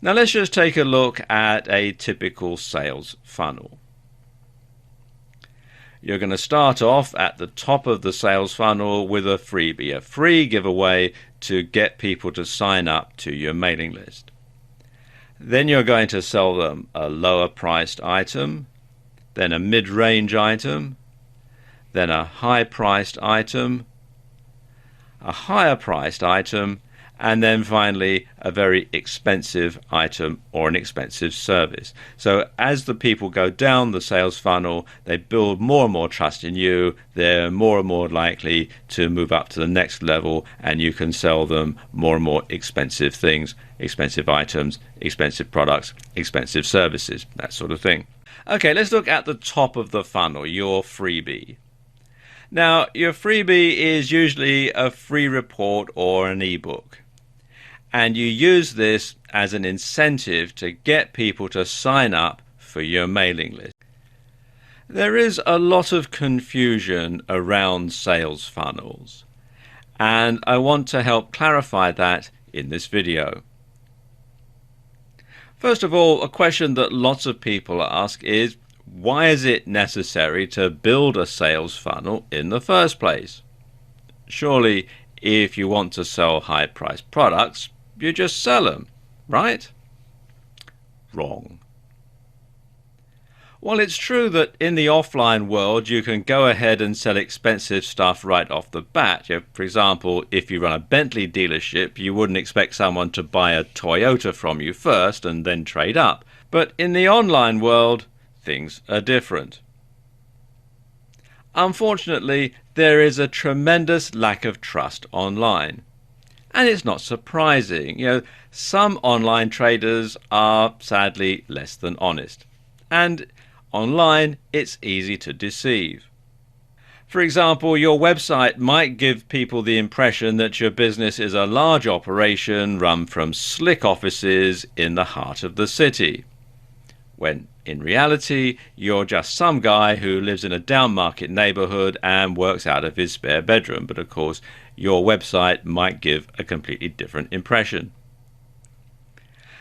Now let's just take a look at a typical sales funnel. You're going to start off at the top of the sales funnel with a freebie, a free giveaway to get people to sign up to your mailing list. Then you're going to sell them a lower priced item, then a mid-range item, then a high-priced item, a higher-priced item, and then finally a very expensive item or an expensive service. So as the people go down the sales funnel, they build more and more trust in you. They're more and more likely to move up to the next level, and you can sell them more and more expensive things, expensive items, expensive products, expensive services, that sort of thing. Okay, let's look at the top of the funnel, your freebie. Now, your freebie is usually a free report or an ebook. And you use this as an incentive to get people to sign up for your mailing list. There is a lot of confusion around sales funnels, and I want to help clarify that in this video. First of all, a question that lots of people ask is, why is it necessary to build a sales funnel in the first place? Surely, if you want to sell high-priced products, you just sell them, right? Wrong. While it's true that in the offline world you can go ahead and sell expensive stuff right off the bat. For example, if you run a Bentley dealership, you wouldn't expect someone to buy a Toyota from you first and then trade up. But in the online world, things are different. Unfortunately, there is a tremendous lack of trust online. And it's not surprising. Some online traders are sadly less than honest. And online, it's easy to deceive. For example, your website might give people the impression that your business is a large operation run from slick offices in the heart of the city, when in reality, you're just some guy who lives in a down-market neighborhood and works out of his spare bedroom. But of course, your website might give a completely different impression.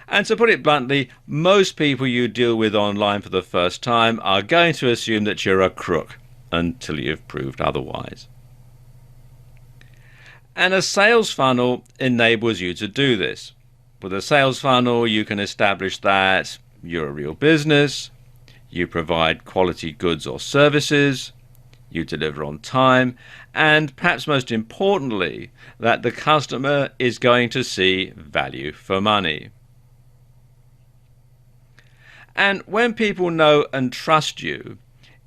And to put it bluntly, most people you deal with online for the first time are going to assume that you're a crook until you've proved otherwise. And a sales funnel enables you to do this. With a sales funnel, you can establish that you're a real business, you provide quality goods or services, you deliver on time, and perhaps most importantly, that the customer is going to see value for money. And when people know and trust you,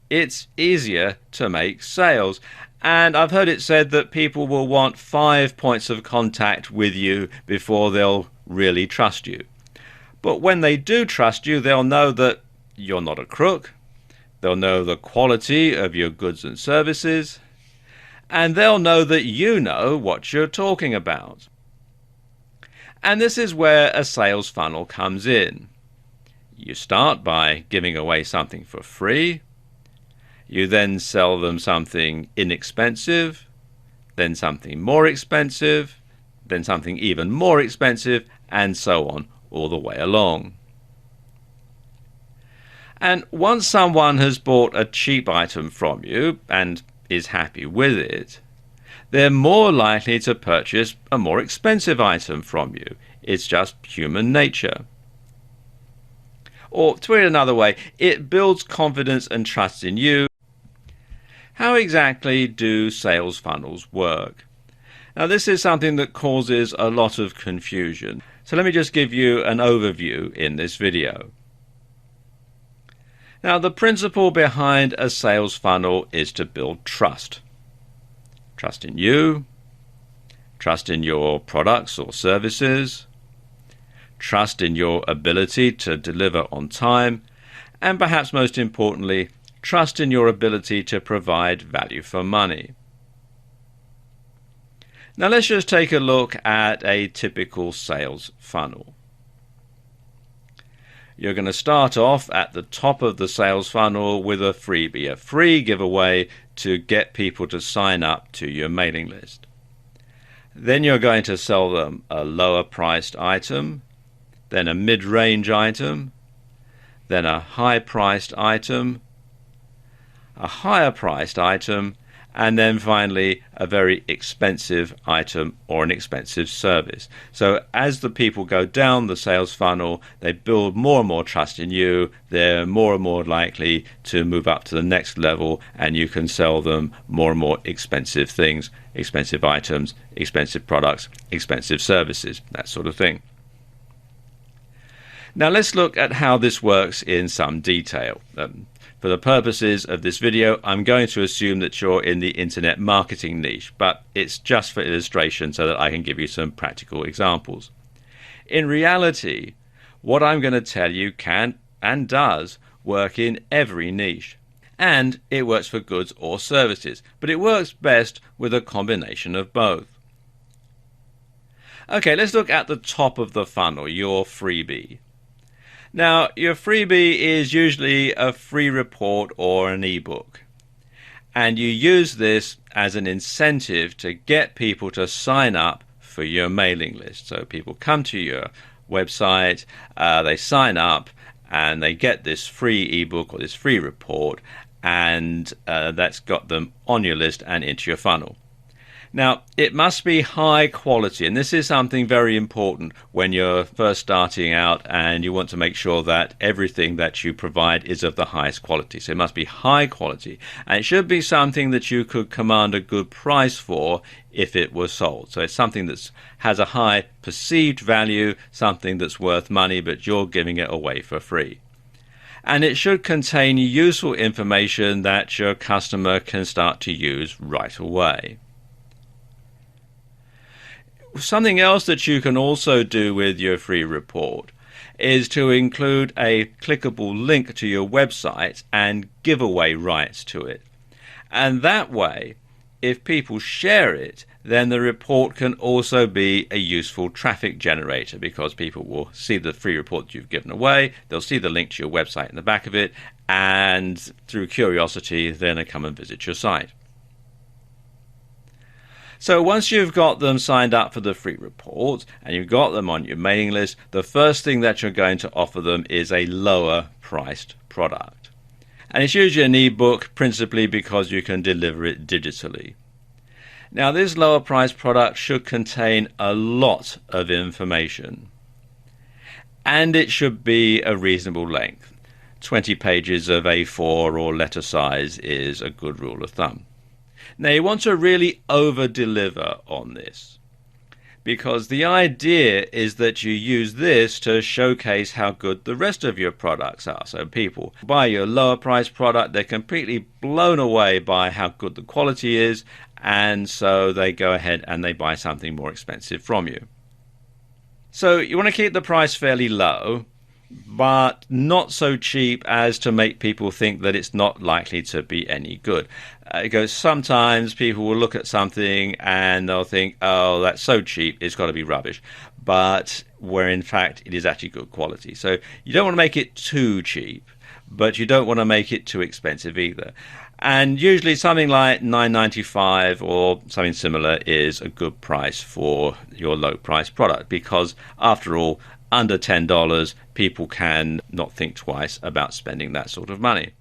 it's easier to make sales. And I've heard it said that people will want 5 points of contact with you before they'll really trust you. But when they do trust you, they'll know that you're not a crook, they'll know the quality of your goods and services, and they'll know that you know what you're talking about. And this is where a sales funnel comes in. You start by giving away something for free, you then sell them something inexpensive, then something more expensive, then something even more expensive, and so on, all the way along. And once someone has bought a cheap item from you and is happy with it, they're more likely to purchase a more expensive item from you. It's just human nature. Or to put it another way, it builds confidence and trust in you. How exactly do sales funnels work? Now, this is something that causes a lot of confusion. So let me just give you an overview in this video. Now, the principle behind a sales funnel is to build trust. Trust in you, trust in your products or services, trust in your ability to deliver on time, and perhaps most importantly, trust in your ability to provide value for money. Now let's just take a look at a typical sales funnel. You're going to start off at the top of the sales funnel with a freebie, a free giveaway to get people to sign up to your mailing list. Then you're going to sell them a lower priced item, then a mid-range item, then a high-priced item, a higher-priced item, and then finally a very expensive item or an expensive service. So as the people go down the sales funnel, they build more and more trust in you, they're more and more likely to move up to the next level, and you can sell them more and more expensive things, expensive items, expensive products, expensive services, that sort of thing. Now let's look at how this works in some detail. For the purposes of this video, I'm going to assume that you're in the internet marketing niche, but it's just for illustration so that I can give you some practical examples. In reality, what I'm going to tell you can and does work in every niche, and it works for goods or services, but it works best with a combination of both. Okay, let's look at the top of the funnel, your freebie. Now, your freebie is usually a free report or an ebook, and you use this as an incentive to get people to sign up for your mailing list. So people come to your website, they sign up, and they get this free ebook or this free report, and that's got them on your list and into your funnel. Now, it must be high quality, and this is something very important when you're first starting out and you want to make sure that everything that you provide is of the highest quality. So it must be high quality, and it should be something that you could command a good price for if it was sold. So it's something that has a high perceived value, something that's worth money, but you're giving it away for free. And it should contain useful information that your customer can start to use right away. Something else that you can also do with your free report is to include a clickable link to your website and giveaway rights to it. And that way, if people share it, then the report can also be a useful traffic generator, because people will see the free report that you've given away, they'll see the link to your website in the back of it, and through curiosity, then they come and visit your site. So once you've got them signed up for the free report and you've got them on your mailing list, the first thing that you're going to offer them is a lower priced product. And it's usually an ebook, principally because you can deliver it digitally. Now, this lower priced product should contain a lot of information, and it should be a reasonable length. 20 pages of A4 or letter size is a good rule of thumb. Now, you want to really over-deliver on this, because the idea is that you use this to showcase how good the rest of your products are. So people buy your lower price product, they're completely blown away by how good the quality is, and so they go ahead and they buy something more expensive from you. So you want to keep the price fairly low, but not so cheap as to make people think that it's not likely to be any good. Because sometimes people will look at something and they'll think, oh, that's so cheap, it's got to be rubbish. But where in fact it is actually good quality. So you don't want to make it too cheap, but you don't want to make it too expensive either. And usually something like $9.95 or something similar is a good price for your low price product, because after all, under $10, people can not think twice about spending that sort of money.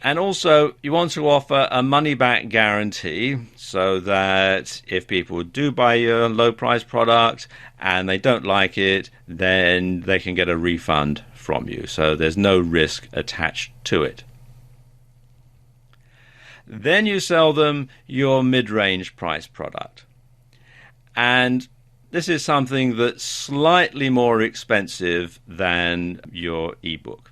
And also, you want to offer a money-back guarantee, so that if people do buy your low-price product and they don't like it, then they can get a refund from you. So there's no risk attached to it. Then you sell them your mid-range price product. And this is something that's slightly more expensive than your ebook.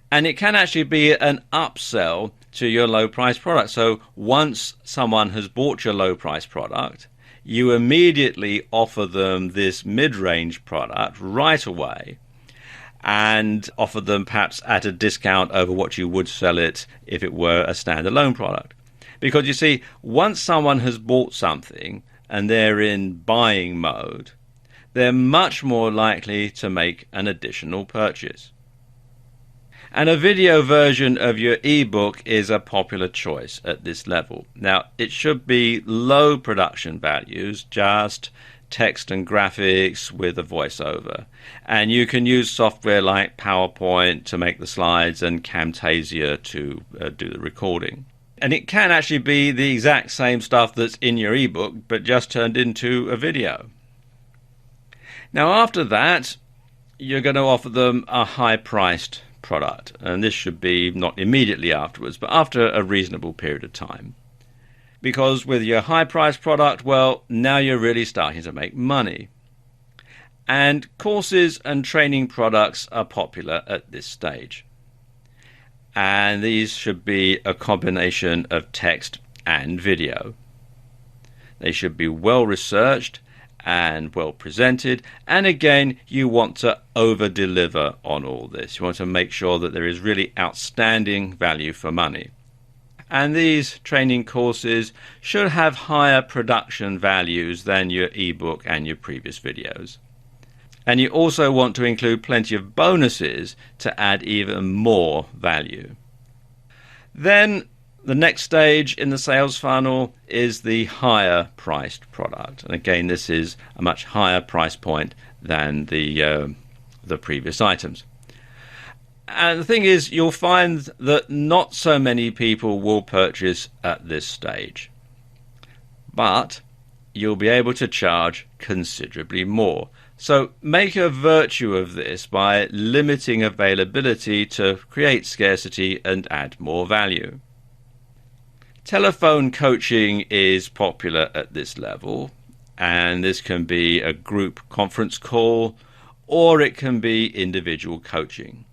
And it can actually be an upsell to your low price product. So once someone has bought your low price product, you immediately offer them this mid-range product right away, and offer them perhaps at a discount over what you would sell it if it were a standalone product. Because you see, once someone has bought something and they're in buying mode, they're much more likely to make an additional purchase. And a video version of your ebook is a popular choice at this level. Now, it should be low production values, just text and graphics with a voiceover. And you can use software like PowerPoint to make the slides and Camtasia to do the recording. And it can actually be the exact same stuff that's in your ebook, but just turned into a video. Now, after that, you're going to offer them a high-priced product. And this should be not immediately afterwards, but after a reasonable period of time. Because with your high-priced product, well, now you're really starting to make money. And courses and training products are popular at this stage. And these should be a combination of text and video. They should be well researched and well presented. And again, you want to over-deliver on all this. You want to make sure that there is really outstanding value for money. And these training courses should have higher production values than your ebook and your previous videos. And you also want to include plenty of bonuses to add even more value. Then the next stage in the sales funnel is the higher priced product. And again, this is a much higher price point than the previous items. And the thing is, you'll find that not so many people will purchase at this stage. But you'll be able to charge considerably more. So make a virtue of this by limiting availability to create scarcity and add more value. Telephone coaching is popular at this level, and this can be a group conference call, or it can be individual coaching.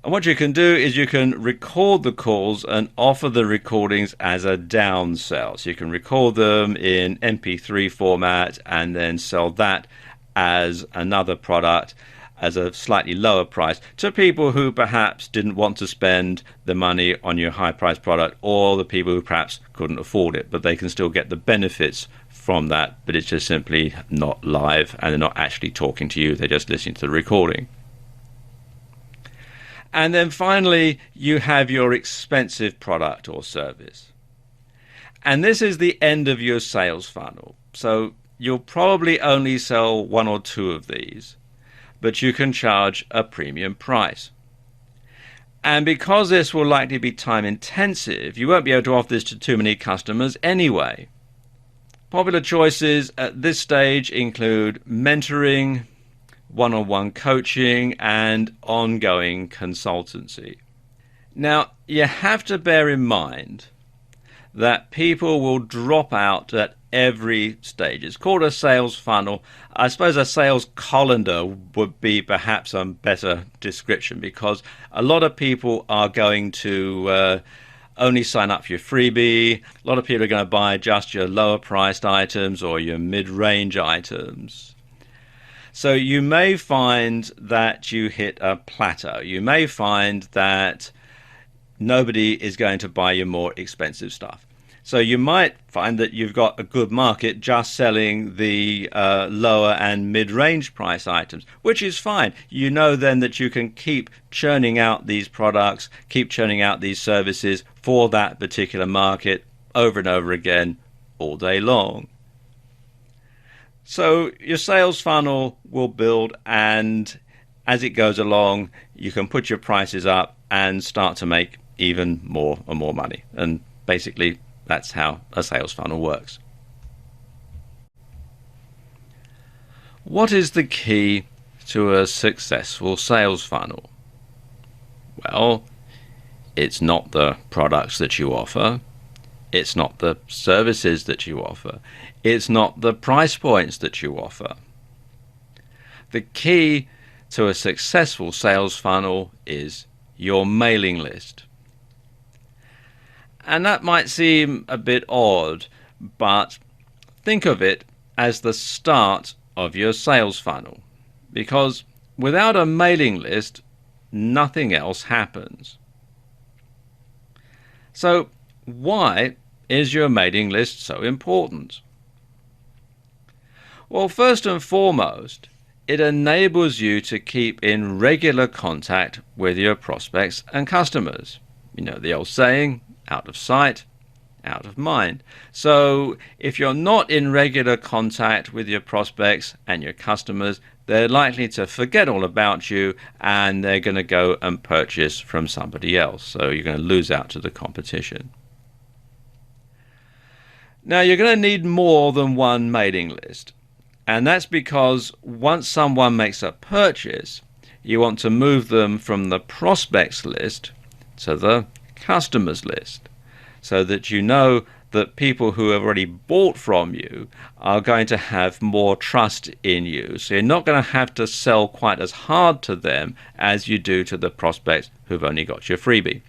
And what you can do is you can record the calls and offer the recordings as a downsell. So you can record them in MP3 format and then sell that as another product as a slightly lower price to people who perhaps didn't want to spend the money on your high-priced product, or the people who perhaps couldn't afford it, but they can still get the benefits from that, but it's just simply not live and they're not actually talking to you, they're just listening to the recording. And then finally, you have your expensive product or service. And this is the end of your sales funnel. So you'll probably only sell one or two of these, but you can charge a premium price. And because this will likely be time intensive, you won't be able to offer this to too many customers anyway. Popular choices at this stage include mentoring, one-on-one coaching, and ongoing consultancy. Now, you have to bear in mind that people will drop out at every stage. It's called a sales funnel. I suppose a sales colander would be perhaps a better description, because a lot of people are going to only sign up for your freebie. A lot of people are going to buy just your lower priced items or your mid-range items. So you may find that you hit a plateau. You may find that nobody is going to buy your more expensive stuff. So you might find that you've got a good market just selling the lower and mid-range price items, which is fine. You know then that you can keep churning out these products, keep churning out these services for that particular market over and over again all day long. So your sales funnel will build, and as it goes along, you can put your prices up and start to make even more and more money. And basically, that's how a sales funnel works. What is the key to a successful sales funnel? Well, it's not the products that you offer. It's not the services that you offer. It's not the price points that you offer. The key to a successful sales funnel is your mailing list. And that might seem a bit odd, but think of it as the start of your sales funnel, because without a mailing list, nothing else happens. So why is your mailing list so important? Well, first and foremost, it enables you to keep in regular contact with your prospects and customers. You know the old saying, out of sight, out of mind. So if you're not in regular contact with your prospects and your customers, they're likely to forget all about you and they're going to go and purchase from somebody else. So you're going to lose out to the competition. Now, you're going to need more than one mailing list. And that's because once someone makes a purchase, you want to move them from the prospects list to the customers list, so that you know that people who have already bought from you are going to have more trust in you. So you're not going to have to sell quite as hard to them as you do to the prospects who've only got your freebie.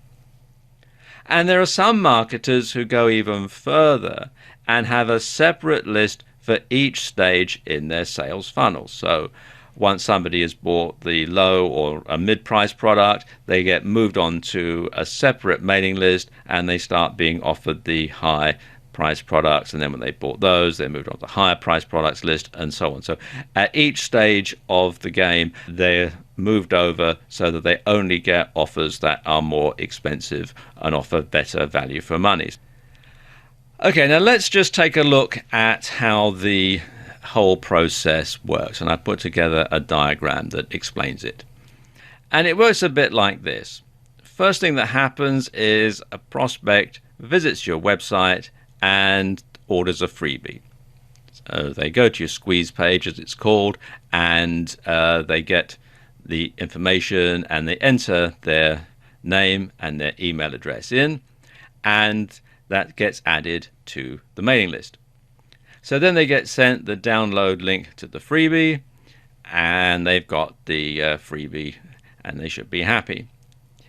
And there are some marketers who go even further and have a separate list for each stage in their sales funnel. So once somebody has bought the low or a mid-price product, they get moved on to a separate mailing list and they start being offered the high price products. And then when they bought those, they moved on to the higher price products list and so on. So at each stage of the game, they're moved over so that they only get offers that are more expensive and offer better value for money. Okay, now let's just take a look at how the whole process works, and I put together a diagram that explains it. And it works a bit like this. First thing that happens is a prospect visits your website and orders a freebie. So they go to your squeeze page, as it's called, and they get the information and they enter their name and their email address in, and that gets added to the mailing list. So then they get sent the download link to the freebie, and they've got the freebie, and they should be happy.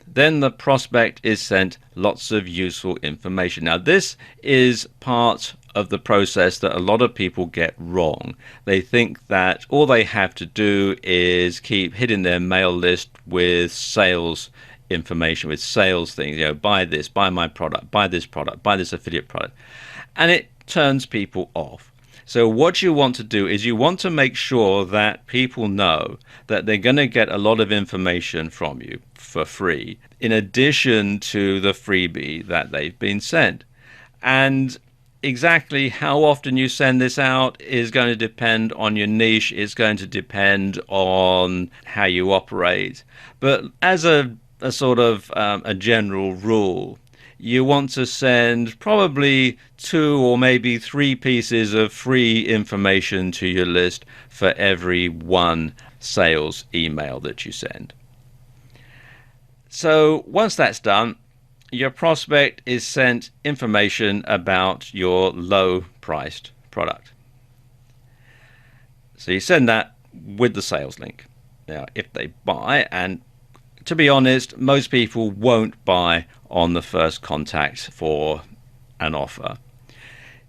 Then the prospect is sent lots of useful information. Now, this is part of the process that a lot of people get wrong. They think that all they have to do is keep hitting their mail list with sales information, with sales things, buy this, buy my product, buy this affiliate product. And it turns people off. So what you want to do is you want to make sure that people know that they're going to get a lot of information from you for free, in addition to the freebie that they've been sent. And exactly how often you send this out is going to depend on your niche. It's going to depend on how you operate. But as a sort of a general rule, you want to send probably 2 or maybe 3 pieces of free information to your list for every 1 sales email that you send. So once that's done, your prospect is sent information about your low-priced product. So you send that with the sales link. Now, if they buy, and to be honest, most people won't buy on the first contact for an offer.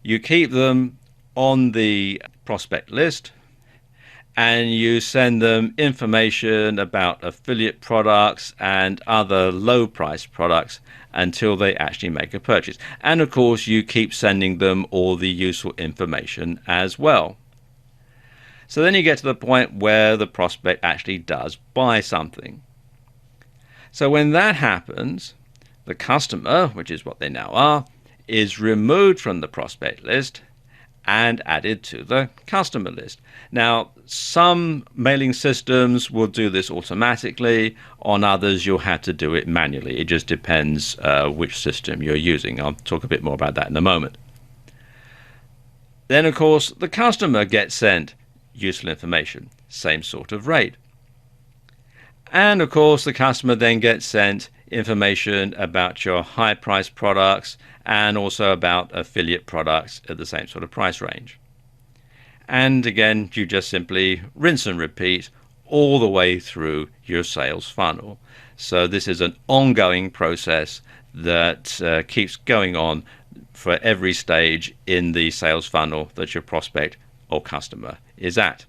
You keep them on the prospect list and you send them information about affiliate products and other low price products until they actually make a purchase. And of course, you keep sending them all the useful information as well. So then you get to the point where the prospect actually does buy something. So when that happens, the customer, which is what they now are, is removed from the prospect list and added to the customer list. Now, some mailing systems will do this automatically. On others, you'll have to do it manually. It just depends which system you're using. I'll talk a bit more about that in a moment. Then, of course, the customer gets sent useful information, same sort of rate. And of course, the customer then gets sent information about your high price products and also about affiliate products at the same sort of price range. And again, you just simply rinse and repeat all the way through your sales funnel. So this is an ongoing process that keeps going on for every stage in the sales funnel that your prospect or customer is at.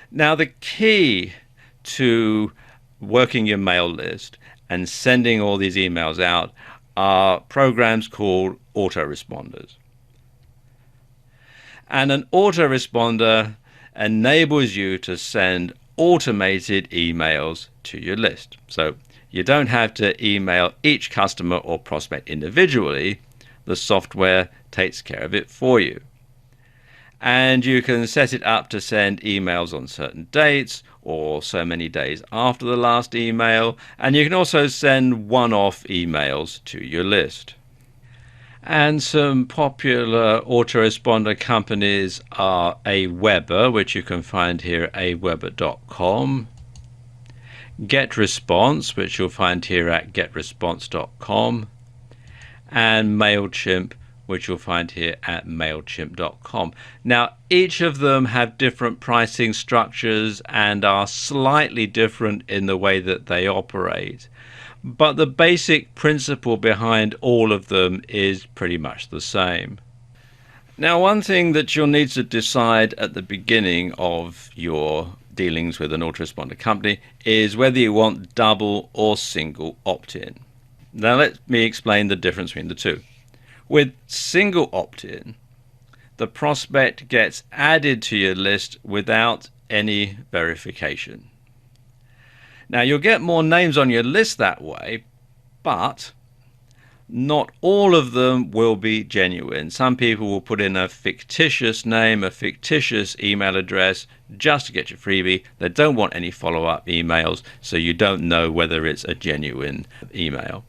Now, the key to working your mail list and sending all these emails out are programs called autoresponders. And an autoresponder enables you to send automated emails to your list. So You don't have to email each customer or prospect individually. The software takes care of it for you. And you can set it up to send emails on certain dates or so many days after the last email. And you can also send one-off emails to your list. And some popular autoresponder companies are Aweber, which you can find here at aweber.com, GetResponse, which you'll find here at getresponse.com, and MailChimp, which you'll find here at mailchimp.com. Now, each of them have different pricing structures and are slightly different in the way that they operate. But the basic principle behind all of them is pretty much the same. Now, one thing that you'll need to decide at the beginning of your dealings with an autoresponder company is whether you want double or single opt-in. Now, let me explain the difference between the two. With single opt-in, the prospect gets added to your list without any verification. Now, you'll get more names on your list that way, but not all of them will be genuine. Some people will put in a fictitious name, a fictitious email address just to get your freebie. They don't want any follow-up emails, so you don't know whether it's a genuine email.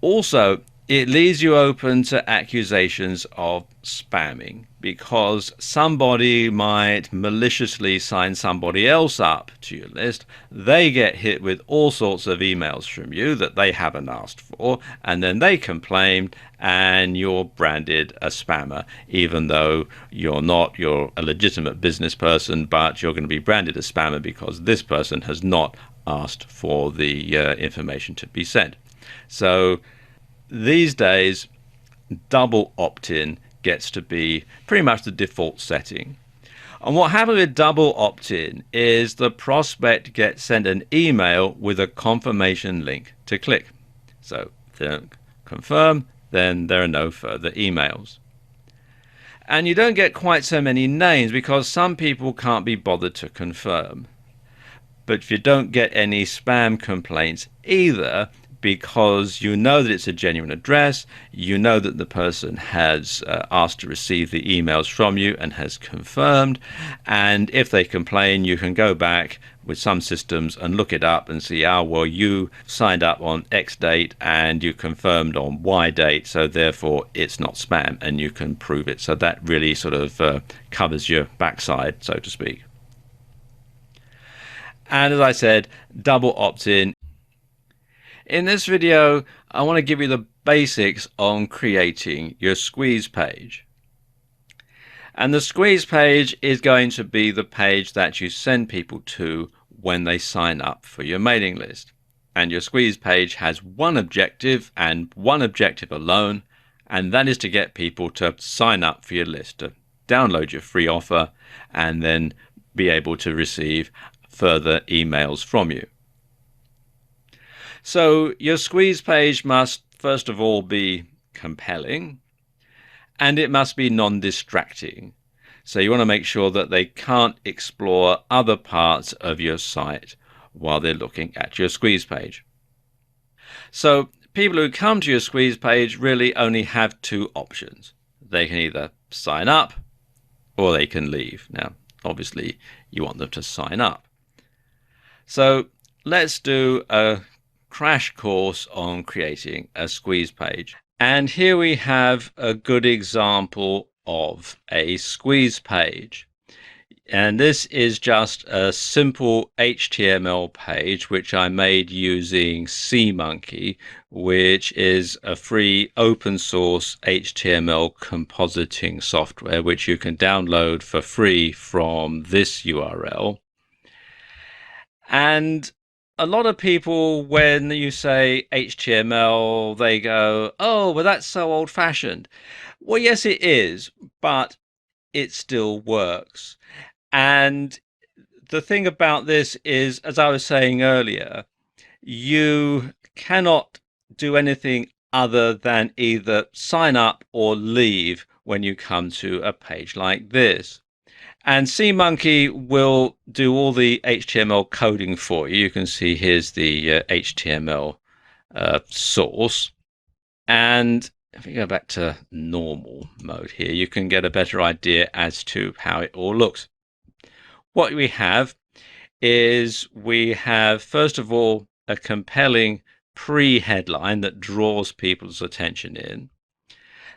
Also, it leaves you open to accusations of spamming because somebody might maliciously sign somebody else up to your list. They get hit with all sorts of emails from you that they haven't asked for, and then they complain and you're branded a spammer, even though you're not. You're a legitimate business person, but you're going to be branded a spammer because this person has not asked for the information to be sent. So these days, double opt-in gets to be pretty much the default setting. And what happens with double opt-in is the prospect gets sent an email with a confirmation link to click. So if they don't confirm, then there are no further emails. And you don't get quite so many names because some people can't be bothered to confirm. But if you don't get any spam complaints either, because you know that it's a genuine address, you know that the person has asked to receive the emails from you and has confirmed, and if they complain, you can go back with some systems and look it up and see, well, you signed up on X date and you confirmed on Y date, so therefore it's not spam, and you can prove it. So that really sort of covers your backside, so to speak. And as I said, double opt-in. In this video, I want to give you the basics on creating your squeeze page. And the squeeze page is going to be the page that you send people to when they sign up for your mailing list. And your squeeze page has one objective and one objective alone, and that is to get people to sign up for your list, to download your free offer, and then be able to receive further emails from you. So your squeeze page must first of all be compelling, and it must be non-distracting. So you want to make sure that they can't explore other parts of your site while they're looking at your squeeze page. So people who come to your squeeze page really only have two options. They can either sign up or they can leave. Now, obviously, you want them to sign up. So let's do a crash course on creating a squeeze page. And here we have a good example of a squeeze page. And this is just a simple HTML page which I made using SeaMonkey, which is a free open source HTML compositing software which you can download for free from this URL. And a lot of people, when you say HTML, they go, oh, well, that's so old-fashioned. Well, yes, it is, but it still works. And the thing about this is, as I was saying earlier, you cannot do anything other than either sign up or leave when you come to a page like this. And SeaMonkey will do all the HTML coding for you. You can see here's the HTML source. And if we go back to normal mode here, you can get a better idea as to how it all looks. What we have is we have, first of all, a compelling pre-headline that draws people's attention in.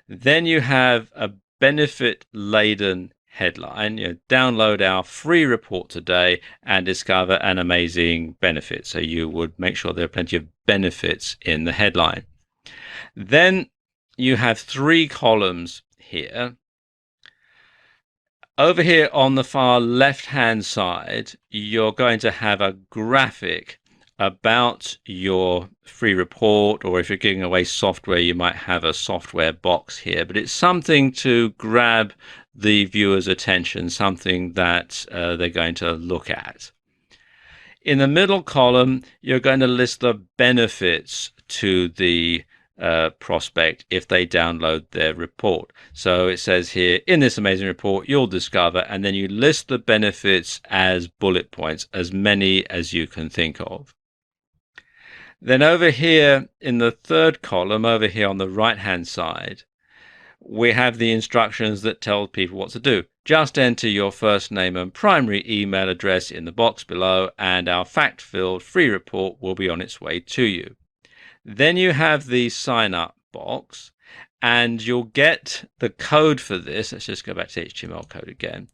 Then you have a benefit-laden headline. Download our free report today and discover an amazing benefit. So you would make sure there are plenty of benefits in the headline. Then you have 3 columns here. Over here on the far left-hand side, you're going to have a graphic about your free report, or if you're giving away software, you might have a software box here, but it's something to grab the viewer's attention, something that they're going to look at. In the middle column, you're going to list the benefits to the prospect if they download their report. So it says here, in this amazing report, you'll discover, and then you list the benefits as bullet points, as many as you can think of. Then over here in the third column, over here on the right-hand side, we have the instructions that tell people what to do. Just enter your first name and primary email address in the box below, and our fact-filled free report will be on its way to you. Then you have the sign up box, and you'll get the code for this. Let's just go back to HTML code again.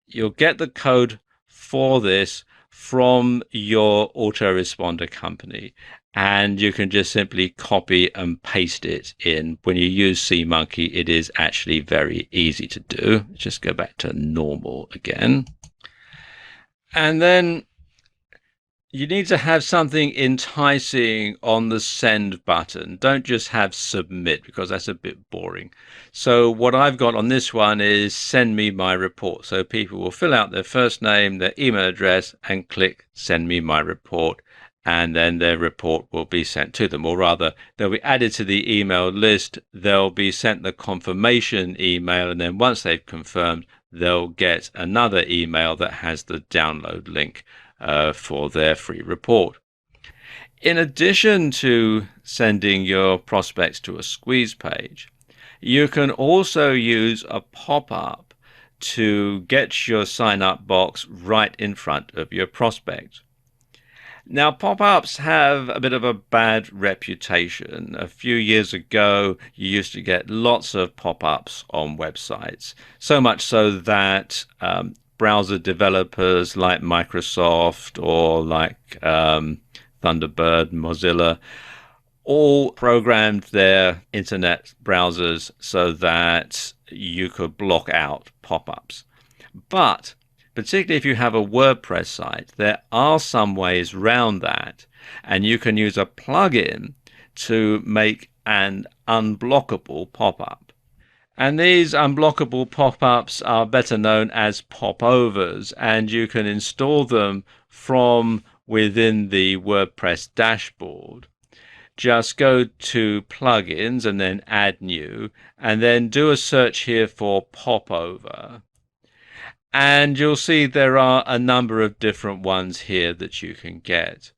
You'll get the code for this from your autoresponder company, and you can just simply copy and paste it in. When you use SeaMonkey, it is actually very easy to do. Just go back to normal again. And then you need to have something enticing on the send button. Don't just have submit, because that's a bit boring. So what I've got on this one is send me my report. So people will fill out their first name, their email address, and click send me my report. And then their report will be sent to them, or rather they'll be added to the email list. They'll be sent the confirmation email, and then once they've confirmed, they'll get another email that has the download link for their free report. In addition to sending your prospects to a squeeze page, you can also use a pop-up to get your sign-up box right in front of your prospect. Now, pop-ups have a bit of a bad reputation. A few years ago, you used to get lots of pop-ups on websites, so much so that browser developers like Microsoft or like Thunderbird, Mozilla, all programmed their internet browsers so that you could block out pop-ups. But particularly if you have a WordPress site, there are some ways around that, and you can use a plugin to make an unblockable pop-up. And these unblockable pop-ups are better known as popovers, and you can install them from within the WordPress dashboard. Just go to plugins and then add new, and then do a search here for popover. And you'll see there are a number of different ones here that you can get.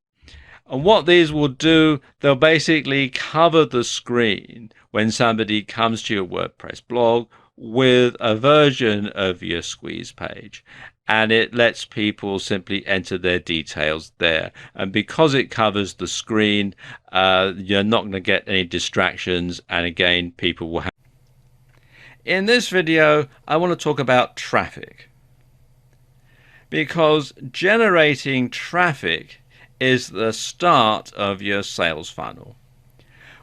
And what these will do, they'll basically cover the screen when somebody comes to your WordPress blog with a version of your squeeze page. And it lets people simply enter their details there. And because it covers the screen, you're not going to get any distractions. And again, people will have. In this video, I want to talk about traffic. Because generating traffic is the start of your sales funnel.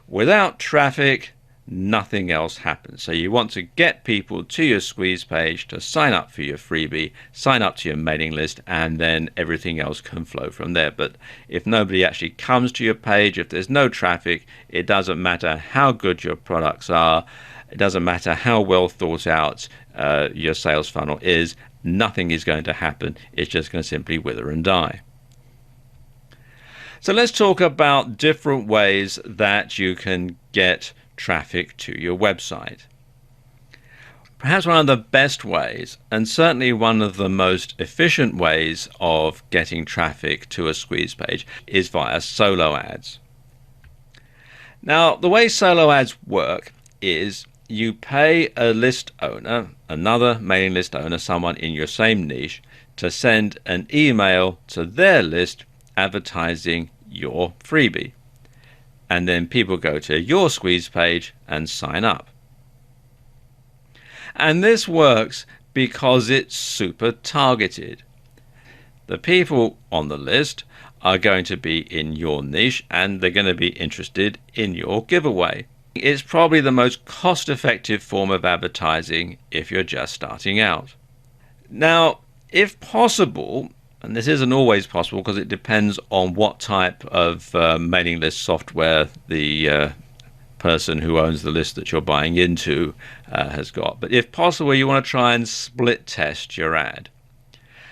Without traffic, nothing else happens. So you want to get people to your squeeze page to sign up for your freebie, sign up to your mailing list, and then everything else can flow from there. But if nobody actually comes to your page, if there's no traffic, it doesn't matter how good your products are, it doesn't matter how well thought out your sales funnel is, nothing is going to happen. It's just going to simply wither and die. So let's talk about different ways that you can get traffic to your website. Perhaps one of the best ways, and certainly one of the most efficient ways of getting traffic to a squeeze page, is via solo ads. Now, the way solo ads work is you pay a list owner, another mailing list owner, someone in your same niche, to send an email to their list advertising your freebie. And then people go to your squeeze page and sign up. And this works because it's super targeted. The people on the list are going to be in your niche and they're going to be interested in your giveaway. It's probably the most cost-effective form of advertising if you're just starting out. Now, if possible, and this isn't always possible because it depends on what type of mailing list software the person who owns the list that you're buying into has got. But if possible, you want to try and split test your ad.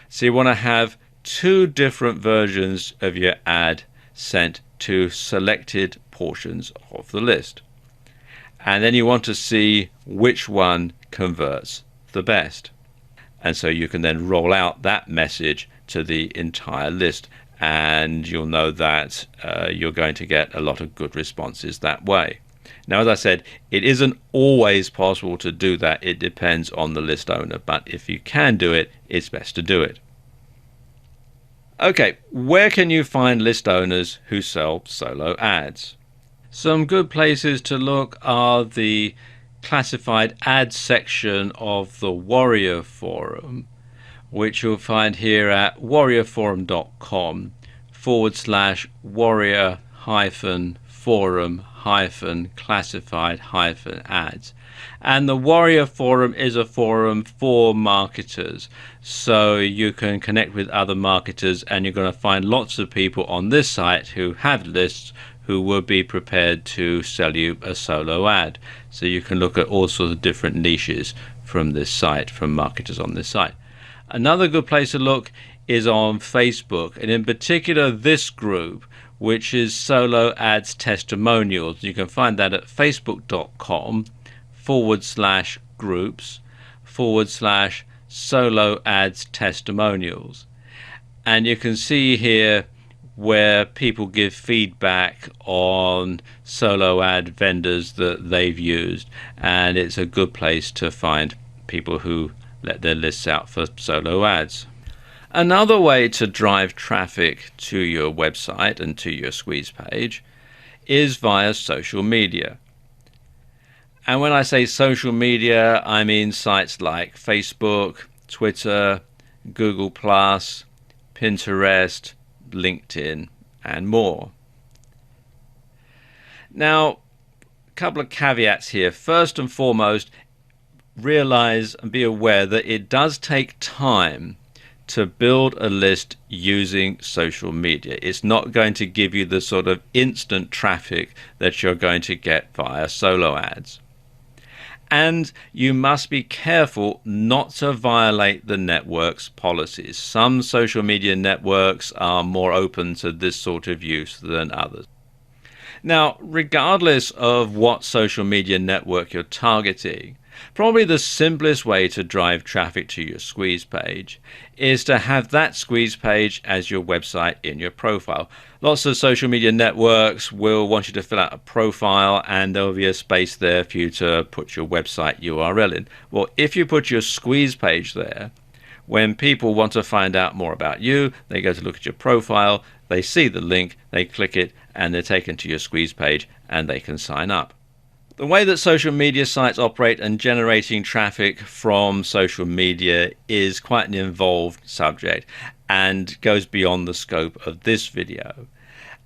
So you want to have two different versions of your ad sent to selected portions of the list. And then you want to see which one converts the best. And so you can then roll out that message to the entire list, and you'll know that you're going to get a lot of good responses that way. Now, as I said, it isn't always possible to do that. It depends on the list owner, but if you can do it, it's best to do it. Okay, where can you find list owners who sell solo ads? Some good places to look are the classified ads section of the Warrior Forum, which you'll find here at warriorforum.com/warrior-forum-classified-ads. And the Warrior Forum is a forum for marketers, so you can connect with other marketers, and you're going to find lots of people on this site who have lists who will be prepared to sell you a solo ad. So you can look at all sorts of different niches from this site, from marketers on this site. Another good place to look is on Facebook, and in particular this group, which is Solo Ads Testimonials. You can find that at facebook.com/groups/Solo Ads Testimonials. And you can see here where people give feedback on solo ad vendors that they've used, and it's a good place to find people who let their lists out for solo ads. Another way to drive traffic to your website and to your squeeze page is via social media. And when I say social media, I mean sites like Facebook, Twitter, Google+, Pinterest, LinkedIn, and more. Now, a couple of caveats here. First and foremost, realize and be aware that it does take time to build a list using social media. It's not going to give you the sort of instant traffic that you're going to get via solo ads. And you must be careful not to violate the network's policies. Some social media networks are more open to this sort of use than others. Now, regardless of what social media network you're targeting, probably the simplest way to drive traffic to your squeeze page is to have that squeeze page as your website in your profile. Lots of social media networks will want you to fill out a profile, and there'll be a space there for you to put your website URL in. Well, if you put your squeeze page there, when people want to find out more about you, they go to look at your profile, they see the link, they click it, and they're taken to your squeeze page, and they can sign up. The way that social media sites operate and generating traffic from social media is quite an involved subject and goes beyond the scope of this video.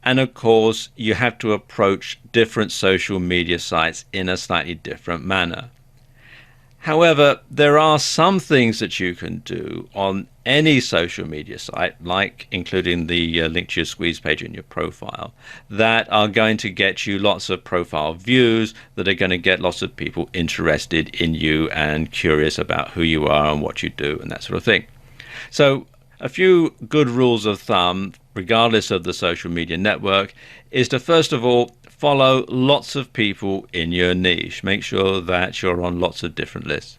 And of course, you have to approach different social media sites in a slightly different manner. However, there are some things that you can do on any social media site, like including the link to your squeeze page in your profile, that are going to get you lots of profile views, that are going to get lots of people interested in you and curious about who you are and what you do and that sort of thing. So a few good rules of thumb, regardless of the social media network, is to first of all follow lots of people in your niche. Make sure that you're on lots of different lists.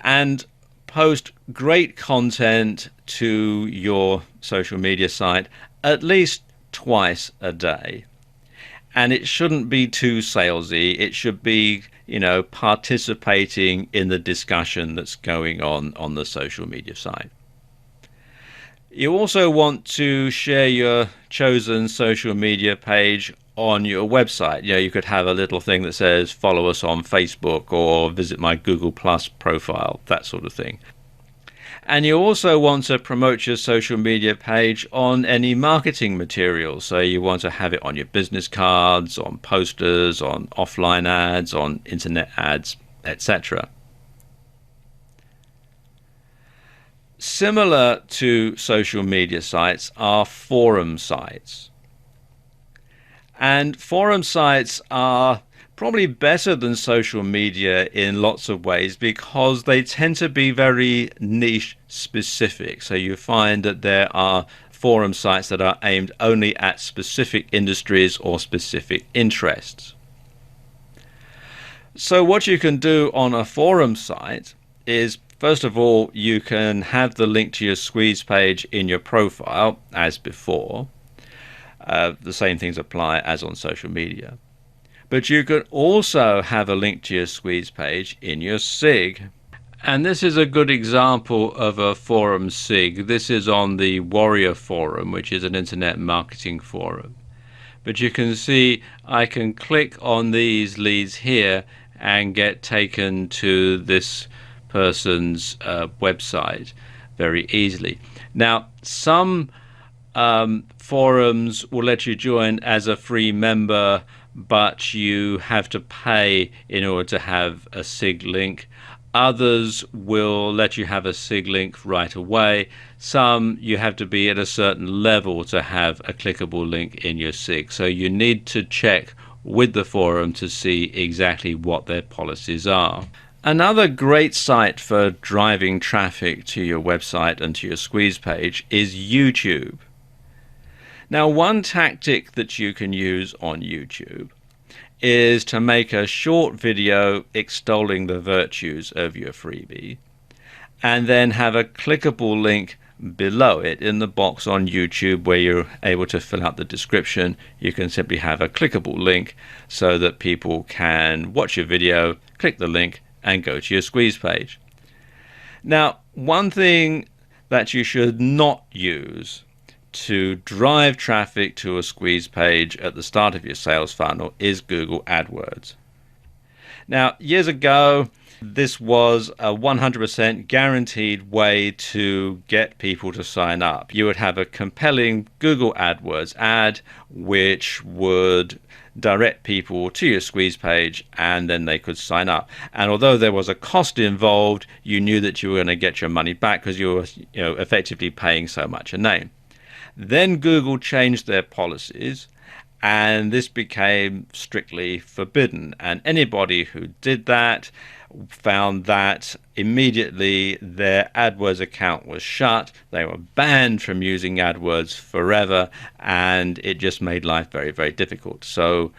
and post great content to your social media site at least twice a day. And it shouldn't be too salesy. It should be, participating in the discussion that's going on the social media site. You also want to share your chosen social media page on your website. You could have a little thing that says follow us on Facebook or visit my Google Plus profile, that sort of thing. And you also want to promote your social media page on any marketing material. So you want to have it on your business cards, on posters, on offline ads, on internet ads, etc. Similar to social media sites are forum sites. And forum sites are probably better than social media in lots of ways because they tend to be very niche specific. So you find that there are forum sites that are aimed only at specific industries or specific interests. So what you can do on a forum site is, first of all, you can have the link to your squeeze page in your profile as before. The same things apply as on social media. But you could also have a link to your squeeze page in your SIG. And this is a good example of a forum SIG. This is on the Warrior Forum, which is an internet marketing forum. But you can see I can click on these leads here and get taken to this person's website very easily. Now, some forums will let you join as a free member, but you have to pay in order to have a SIG link. Others will let you have a SIG link right away. Some you have to be at a certain level to have a clickable link in your SIG. So you need to check with the forum to see exactly what their policies are. Another great site for driving traffic to your website and to your squeeze page is YouTube. Now, one tactic that you can use on YouTube is to make a short video extolling the virtues of your freebie and then have a clickable link below it in the box on YouTube where you're able to fill out the description. You can simply have a clickable link so that people can watch your video, click the link and go to your squeeze page. Now, one thing that you should not use to drive traffic to a squeeze page at the start of your sales funnel is Google AdWords. Now, years ago, this was a 100% guaranteed way to get people to sign up. You would have a compelling Google AdWords ad which would direct people to your squeeze page and then they could sign up. And although there was a cost involved, you knew that you were going to get your money back because you were effectively paying so much a name. Then Google changed their policies and this became strictly forbidden. And anybody who did that found that immediately their AdWords account was shut. They were banned from using AdWords forever, and it just made life very, very difficult. So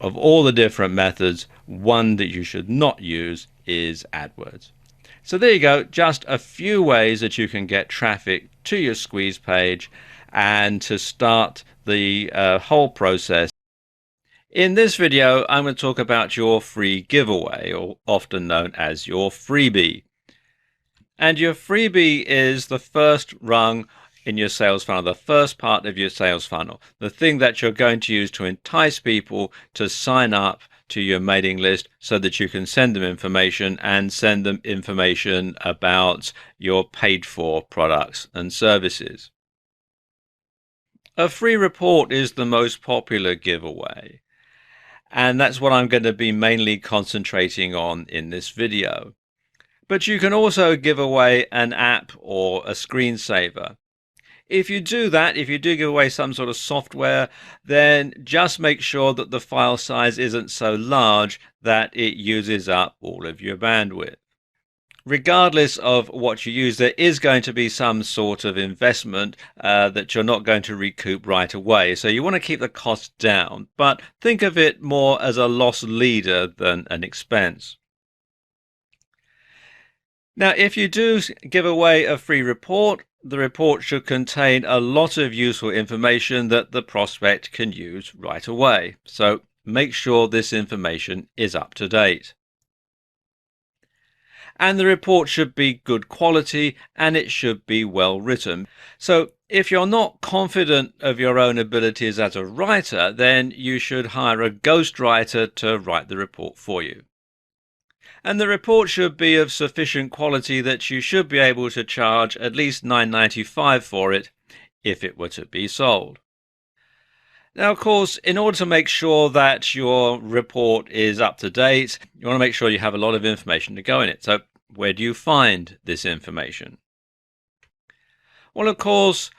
of all the different methods, one that you should not use is AdWords. So there you go, just a few ways that you can get traffic to your squeeze page and to start the whole process. In this video, I'm going to talk about your free giveaway, or often known as your freebie. And your freebie is the first rung in your sales funnel, the first part of your sales funnel, the thing that you're going to use to entice people to sign up to your mailing list so that you can send them information and send them information about your paid for products and services. A free report is the most popular giveaway, and that's what I'm going to be mainly concentrating on in this video. But you can also give away an app or a screensaver. If you do that, if you do give away some sort of software, then just make sure that the file size isn't so large that it uses up all of your bandwidth. Regardless of what you use, there is going to be some sort of investment that you're not going to recoup right away. So you want to keep the cost down, but think of it more as a loss leader than an expense. Now, if you do give away a free report, the report should contain a lot of useful information that the prospect can use right away. So make sure this information is up to date. And the report should be good quality and it should be well written. So if you're not confident of your own abilities as a writer, then you should hire a ghostwriter to write the report for you. And the report should be of sufficient quality that you should be able to charge at least $9.95 for it if it were to be sold. Now, of course, in order to make sure that your report is up to date, you want to make sure you have a lot of information to go in it. So where do you find this information? Well, of course,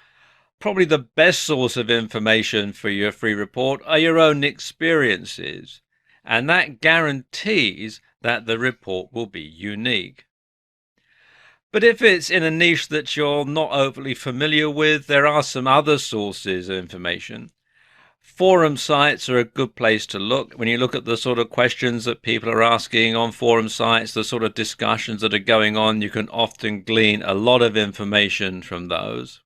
probably the best source of information for your free report are your own experiences. And that guarantees that the report will be unique. But if it's in a niche that you're not overly familiar with, there are some other sources of information. Forum sites are a good place to look. When you look at the sort of questions that people are asking on forum sites, the sort of discussions that are going on, you can often glean a lot of information from those.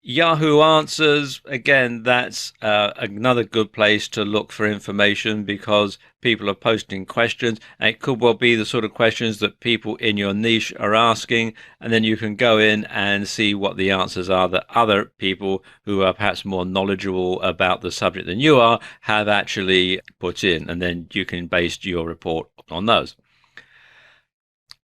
Yahoo Answers, again, that's another good place to look for information because people are posting questions, and it could well be the sort of questions that people in your niche are asking, and then you can go in and see what the answers are that other people who are perhaps more knowledgeable about the subject than you are have actually put in, and then you can base your report on those.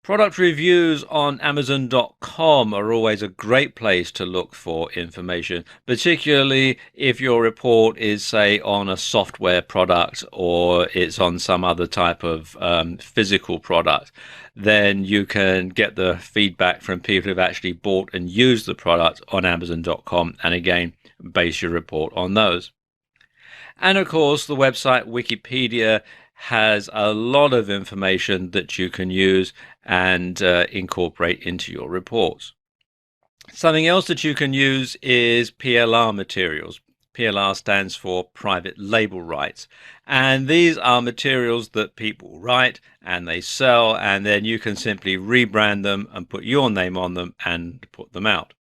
Product reviews on Amazon.com are always a great place to look for information, particularly if your report is, say, on a software product or it's on some other type of physical product. Then you can get the feedback from people who've actually bought and used the product on Amazon.com, and again, base your report on those. And of course, the website Wikipedia has a lot of information that you can use and incorporate into your reports. Something else that you can use is PLR materials. PLR stands for private label rights. And these are materials that people write and they sell, and then you can simply rebrand them and put your name on them and put them out.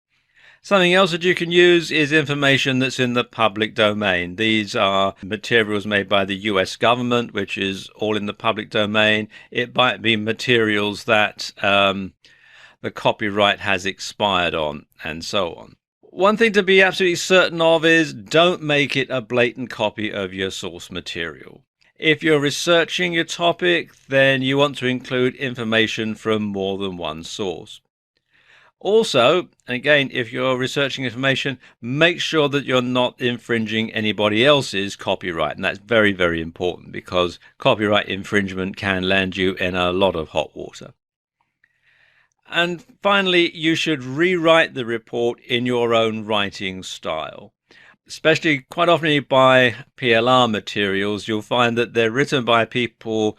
Something else that you can use is information that's in the public domain. These are materials made by the US government, which is all in the public domain. It might be materials that the copyright has expired on, and so on. One thing to be absolutely certain of is don't make it a blatant copy of your source material. If you're researching your topic, then you want to include information from more than one source. Also, again, if you're researching information, make sure that you're not infringing anybody else's copyright. And that's very, very important because copyright infringement can land you in a lot of hot water. And finally, you should rewrite the report in your own writing style. Especially quite often you buy PLR materials, you'll find that they're written by people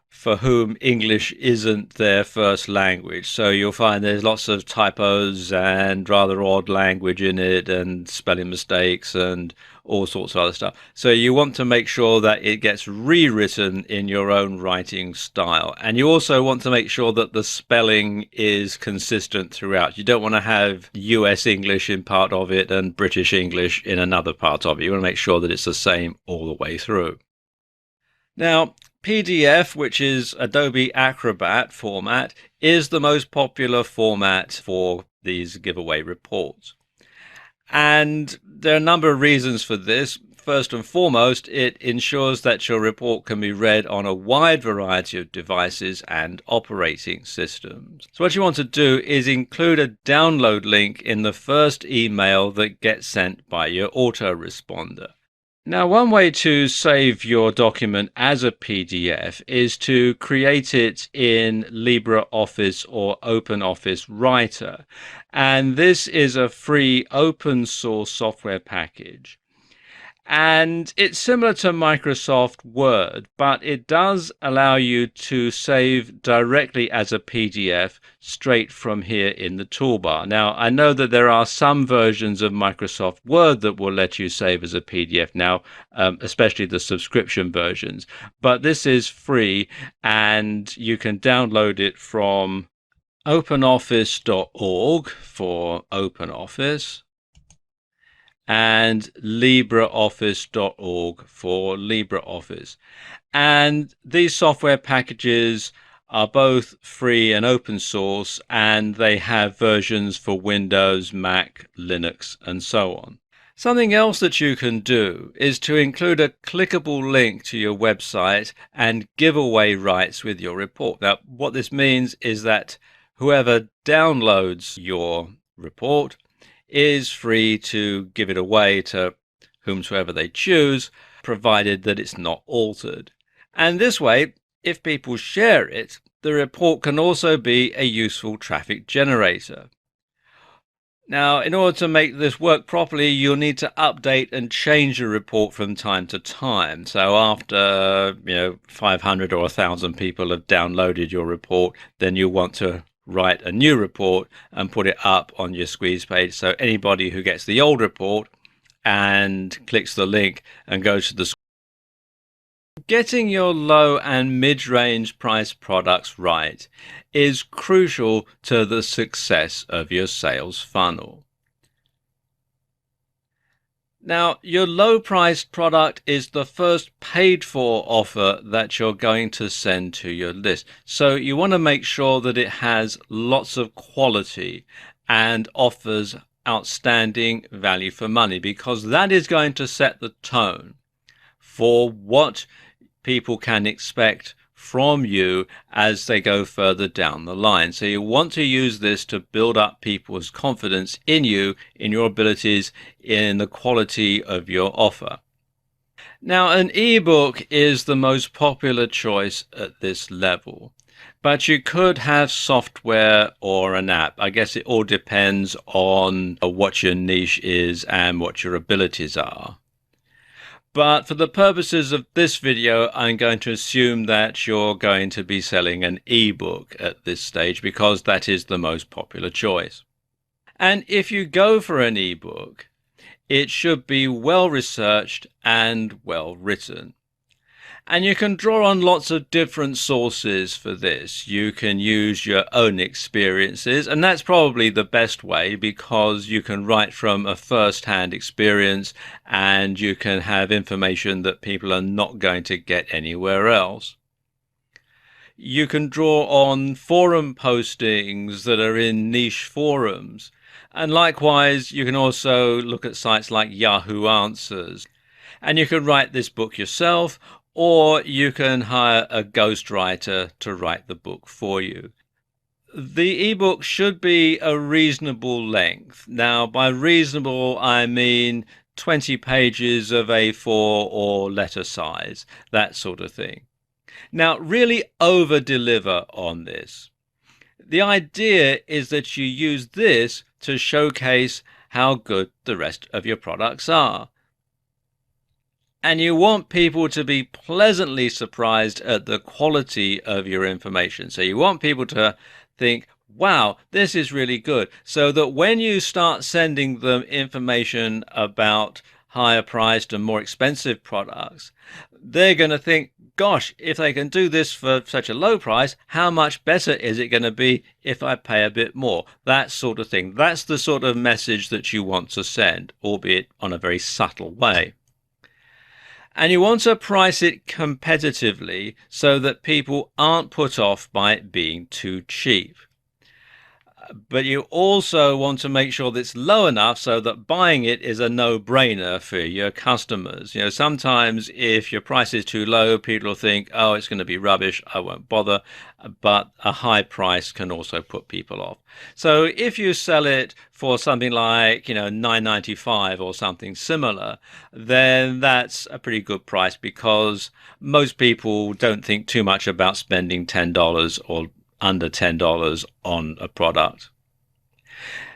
for whom English isn't their first language. So you'll find there's lots of typos and rather odd language in it and spelling mistakes and all sorts of other stuff. So you want to make sure that it gets rewritten in your own writing style. And you also want to make sure that the spelling is consistent throughout. You don't want to have US English in part of it and British English in another part of it. You want to make sure that it's the same all the way through. Now, PDF, which is Adobe Acrobat format, is the most popular format for these giveaway reports. And there are a number of reasons for this. First and foremost, it ensures that your report can be read on a wide variety of devices and operating systems. So what you want to do is include a download link in the first email that gets sent by your autoresponder. Now, one way to save your document as a PDF is to create it in LibreOffice or OpenOffice Writer. And this is a free open source software package. And it's similar to Microsoft Word, but it does allow you to save directly as a PDF straight from here in the toolbar. Now, I know that there are some versions of Microsoft Word that will let you save as a PDF now, especially the subscription versions. But this is free, and you can download it from openoffice.org for OpenOffice, and LibreOffice.org for LibreOffice. And these software packages are both free and open source, and they have versions for Windows, Mac, Linux, and so on. Something else that you can do is to include a clickable link to your website and give away rights with your report. Now, what this means is that whoever downloads your report is free to give it away to whomsoever they choose, provided that it's not altered. And this way, if people share it, the report can also be a useful traffic generator. Now, in order to make this work properly, you'll need to update and change your report from time to time. So after, 500 or 1,000 people have downloaded your report, then you want to write a new report and put it up on your squeeze page. So anybody who gets the old report and clicks the link and goes to the Getting your low and mid-range price products right is crucial to the success of your sales funnel. Now, your low-priced product is the first paid-for offer that you're going to send to your list. So you want to make sure that it has lots of quality and offers outstanding value for money, because that is going to set the tone for what people can expect from you as they go further down the line. So you want to use this to build up people's confidence in you, in your abilities, in the quality of your offer. Now, an ebook is the most popular choice at this level, but you could have software or an app. I guess it all depends on what your niche is and what your abilities are. But for the purposes of this video, I'm going to assume that you're going to be selling an ebook at this stage, because that is the most popular choice. And if you go for an ebook, it should be well researched and well written. And you can draw on lots of different sources for this. You can use your own experiences, and that's probably the best way, because you can write from a first-hand experience and you can have information that people are not going to get anywhere else. You can draw on forum postings that are in niche forums. And likewise, you can also look at sites like Yahoo Answers. And you can write this book yourself, or you can hire a ghostwriter to write the book for you. The ebook should be a reasonable length. Now, by reasonable, I mean 20 pages of A4 or letter size, that sort of thing. Now, really over-deliver on this. The idea is that you use this to showcase how good the rest of your products are. And you want people to be pleasantly surprised at the quality of your information. So you want people to think, wow, this is really good. So that when you start sending them information about higher priced and more expensive products, they're going to think, gosh, if they can do this for such a low price, how much better is it going to be if I pay a bit more? That sort of thing. That's the sort of message that you want to send, albeit on a very subtle way. And you want to price it competitively so that people aren't put off by it being too cheap. But you also want to make sure that it's low enough so that buying it is a no-brainer for your customers. Sometimes if your price is too low, people will think, oh, it's going to be rubbish, I won't bother. But a high price can also put people off. So if you sell it for something like, $9.95 or something similar, then that's a pretty good price, because most people don't think too much about spending $10 or under $10 on a product.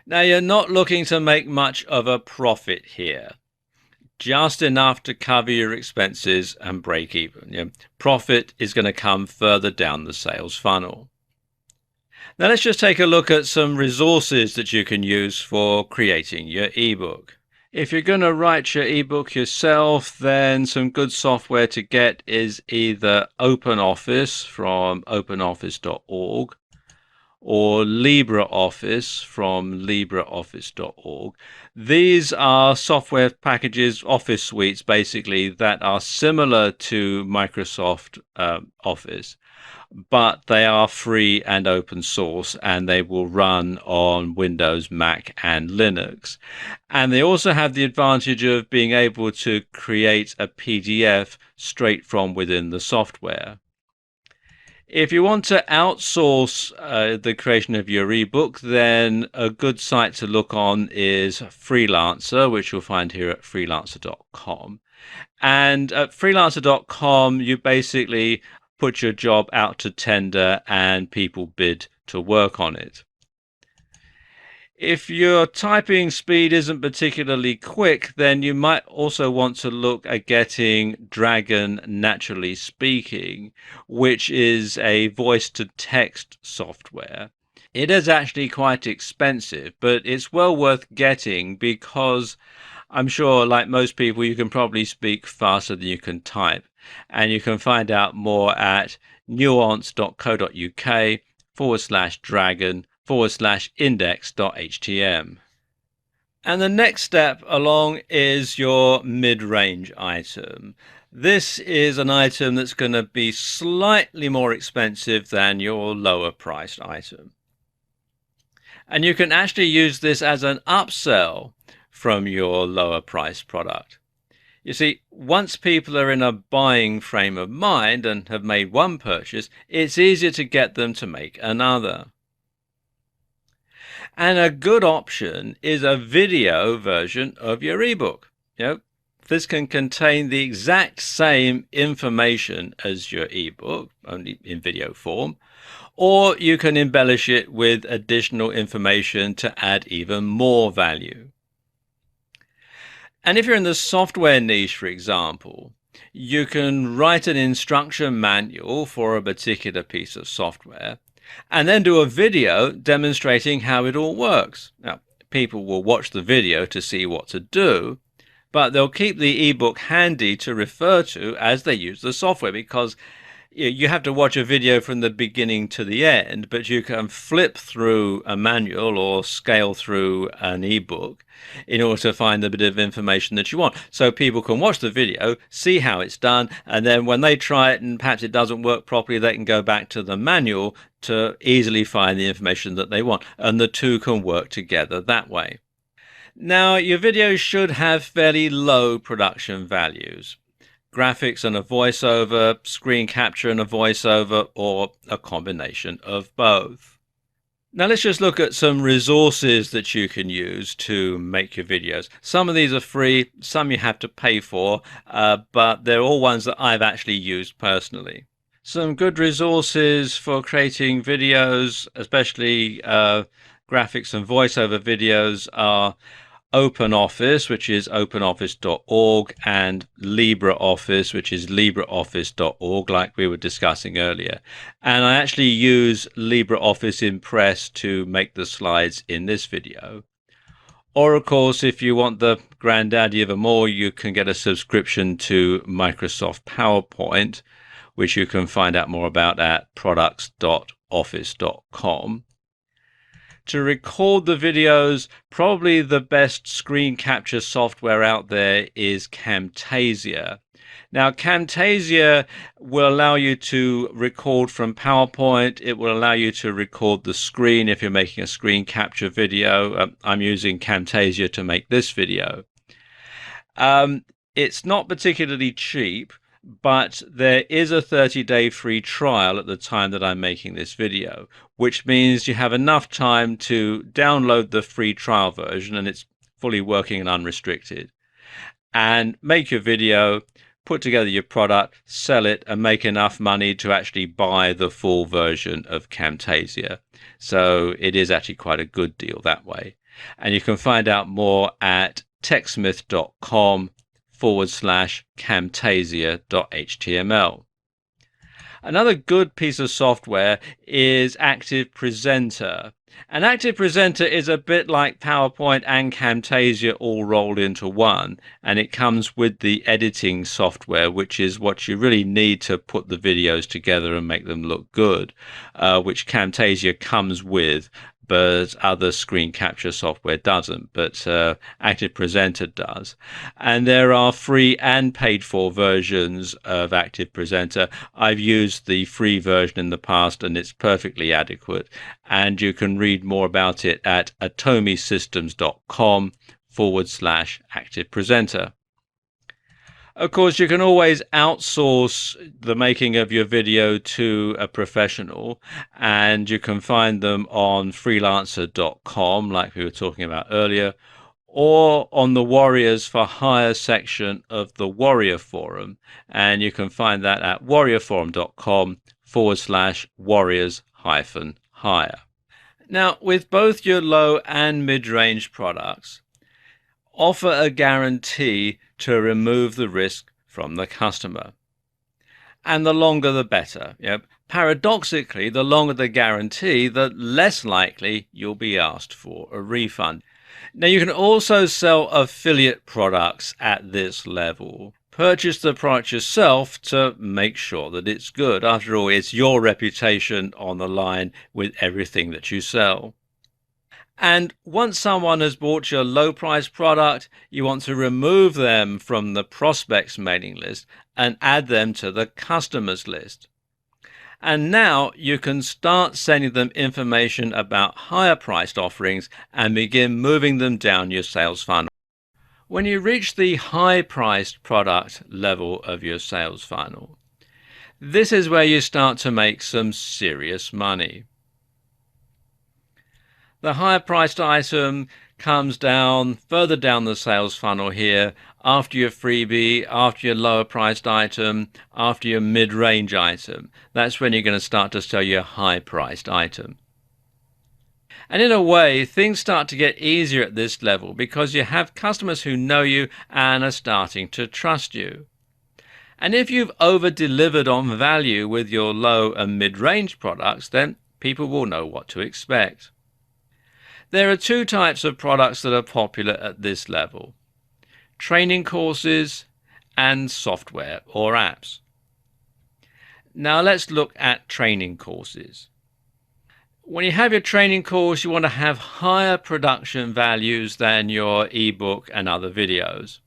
Now, you're not looking to make much of a profit here, just enough to cover your expenses and break even. Profit is going to come further down the sales funnel. Now, let's just take a look at some resources that you can use for creating your ebook. If you're going to write your ebook yourself, then some good software to get is either OpenOffice from openoffice.org, or LibreOffice from LibreOffice.org. These are software packages, office suites basically, that are similar to Microsoft Office, but they are free and open source, and they will run on Windows, Mac, and Linux. And they also have the advantage of being able to create a PDF straight from within the software. If you want to outsource the creation of your ebook, then a good site to look on is Freelancer, which you'll find here at freelancer.com. And at freelancer.com, you basically put your job out to tender and people bid to work on it. If your typing speed isn't particularly quick, then you might also want to look at getting Dragon Naturally Speaking, which is a voice-to-text software. It is actually quite expensive, but it's well worth getting because I'm sure, like most people, you can probably speak faster than you can type. And you can find out more at nuance.co.uk/dragon/index.htm. And the next step along is your mid-range item. This is an item that's going to be slightly more expensive than your lower priced item. And you can actually use this as an upsell from your lower priced product. You see, once people are in a buying frame of mind and have made one purchase, it's easier to get them to make another. And a good option is a video version of your ebook. This can contain the exact same information as your ebook, only in video form, or you can embellish it with additional information to add even more value. And if you're in the software niche, for example, you can write an instruction manual for a particular piece of software and then do a video demonstrating how it all works. Now, people will watch the video to see what to do, but they'll keep the ebook handy to refer to as they use the software, because you have to watch a video from the beginning to the end, but you can flip through a manual or scale through an ebook in order to find the bit of information that you want. So people can watch the video, see how it's done, and then when they try it and perhaps it doesn't work properly, they can go back to the manual to easily find the information that they want, and the two can work together that way. Now, your videos should have fairly low production values. Graphics and a voiceover, screen capture and a voiceover, or a combination of both. Now let's just look at some resources that you can use to make your videos. Some of these are free, some you have to pay for, but they're all ones that I've actually used personally. Some good resources for creating videos, especially graphics and voiceover videos, are OpenOffice, which is openoffice.org, and LibreOffice, which is libreoffice.org, like we were discussing earlier. And I actually use LibreOffice Impress to make the slides in this video. Or, of course, if you want the granddaddy of them all, you can get a subscription to Microsoft PowerPoint, which you can find out more about at products.office.com. To record the videos, probably the best screen capture software out there is Camtasia. Now, Camtasia will allow you to record from PowerPoint. It will allow you to record the screen if you're making a screen capture video. I'm using Camtasia to make this video. It's not particularly cheap, but there is a 30-day free trial at the time that I'm making this video, which means you have enough time to download the free trial version, and it's fully working and unrestricted, and make your video, put together your product, sell it, and make enough money to actually buy the full version of Camtasia. So it is actually quite a good deal that way. And you can find out more at techsmith.com/camtasia.html. Another good piece of software is Active Presenter. An active presenter is a bit like PowerPoint and Camtasia all rolled into one, and it comes with the editing software, which is what you really need to put the videos together and make them look good, which Camtasia comes with, but other screen capture software doesn't, but Active Presenter does. And there are free and paid for versions of Active Presenter. I've used the free version in the past and it's perfectly adequate. And you can read more about it at atomisystems.com/Active Presenter. Of course, you can always outsource the making of your video to a professional, and you can find them on freelancer.com, like we were talking about earlier, or on the Warriors for Hire section of the Warrior Forum, and you can find that at warriorforum.com/warriors-hire. Now, with both your low and mid-range products, offer a guarantee to remove the risk from the customer. And the longer the better. Paradoxically, the longer the guarantee, the less likely you'll be asked for a refund. Now, you can also sell affiliate products at this level. Purchase the product yourself to make sure that it's good. After all, it's your reputation on the line with everything that you sell. And once someone has bought your low price product, you want to remove them from the prospects mailing list and add them to the customers list. And now you can start sending them information about higher priced offerings and begin moving them down your sales funnel. When you reach the high priced product level of your sales funnel, this is where you start to make some serious money. The higher priced item comes down further down the sales funnel here, after your freebie, after your lower priced item, after your mid-range item. That's when you're going to start to sell your high priced item. And in a way, things start to get easier at this level because you have customers who know you and are starting to trust you. And if you've over-delivered on value with your low and mid-range products, then people will know what to expect. There are two types of products that are popular at this level: training courses and software or apps. Now let's look at training courses. When you have your training course, you want to have higher production values than your ebook and other videos.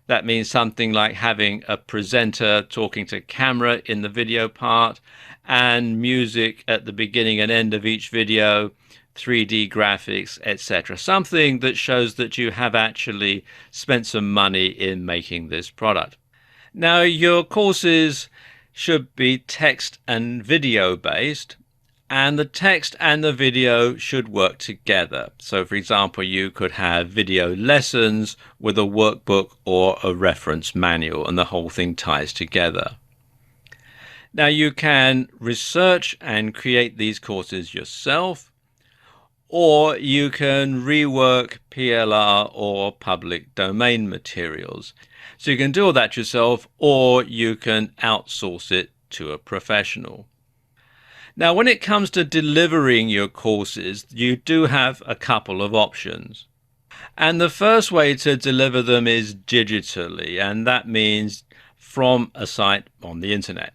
That means something like having a presenter talking to camera in the video part and music at the beginning and end of each video, 3D graphics, etc. Something that shows that you have actually spent some money in making this product. Now, your courses should be text and video based, and the text and the video should work together. So, for example, you could have video lessons with a workbook or a reference manual, and the whole thing ties together. Now, you can research and create these courses yourself, or you can rework PLR or public domain materials. So you can do all that yourself, or you can outsource it to a professional. Now, when it comes to delivering your courses, you do have a couple of options. And the first way to deliver them is digitally, and that means from a site on the internet.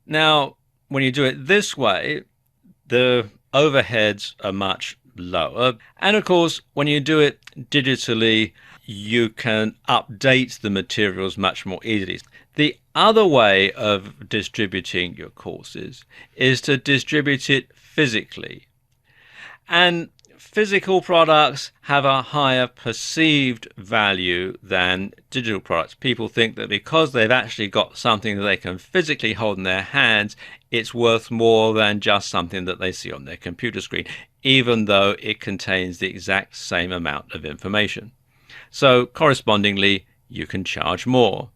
Now, when you do it this way, the overheads are much lower. And of course, when you do it digitally, you can update the materials much more easily. The other way of distributing your courses is to distribute it physically. And physical products have a higher perceived value than digital products. People think that because they've actually got something that they can physically hold in their hands, it's worth more than just something that they see on their computer screen, even though it contains the exact same amount of information. So correspondingly, you can charge more.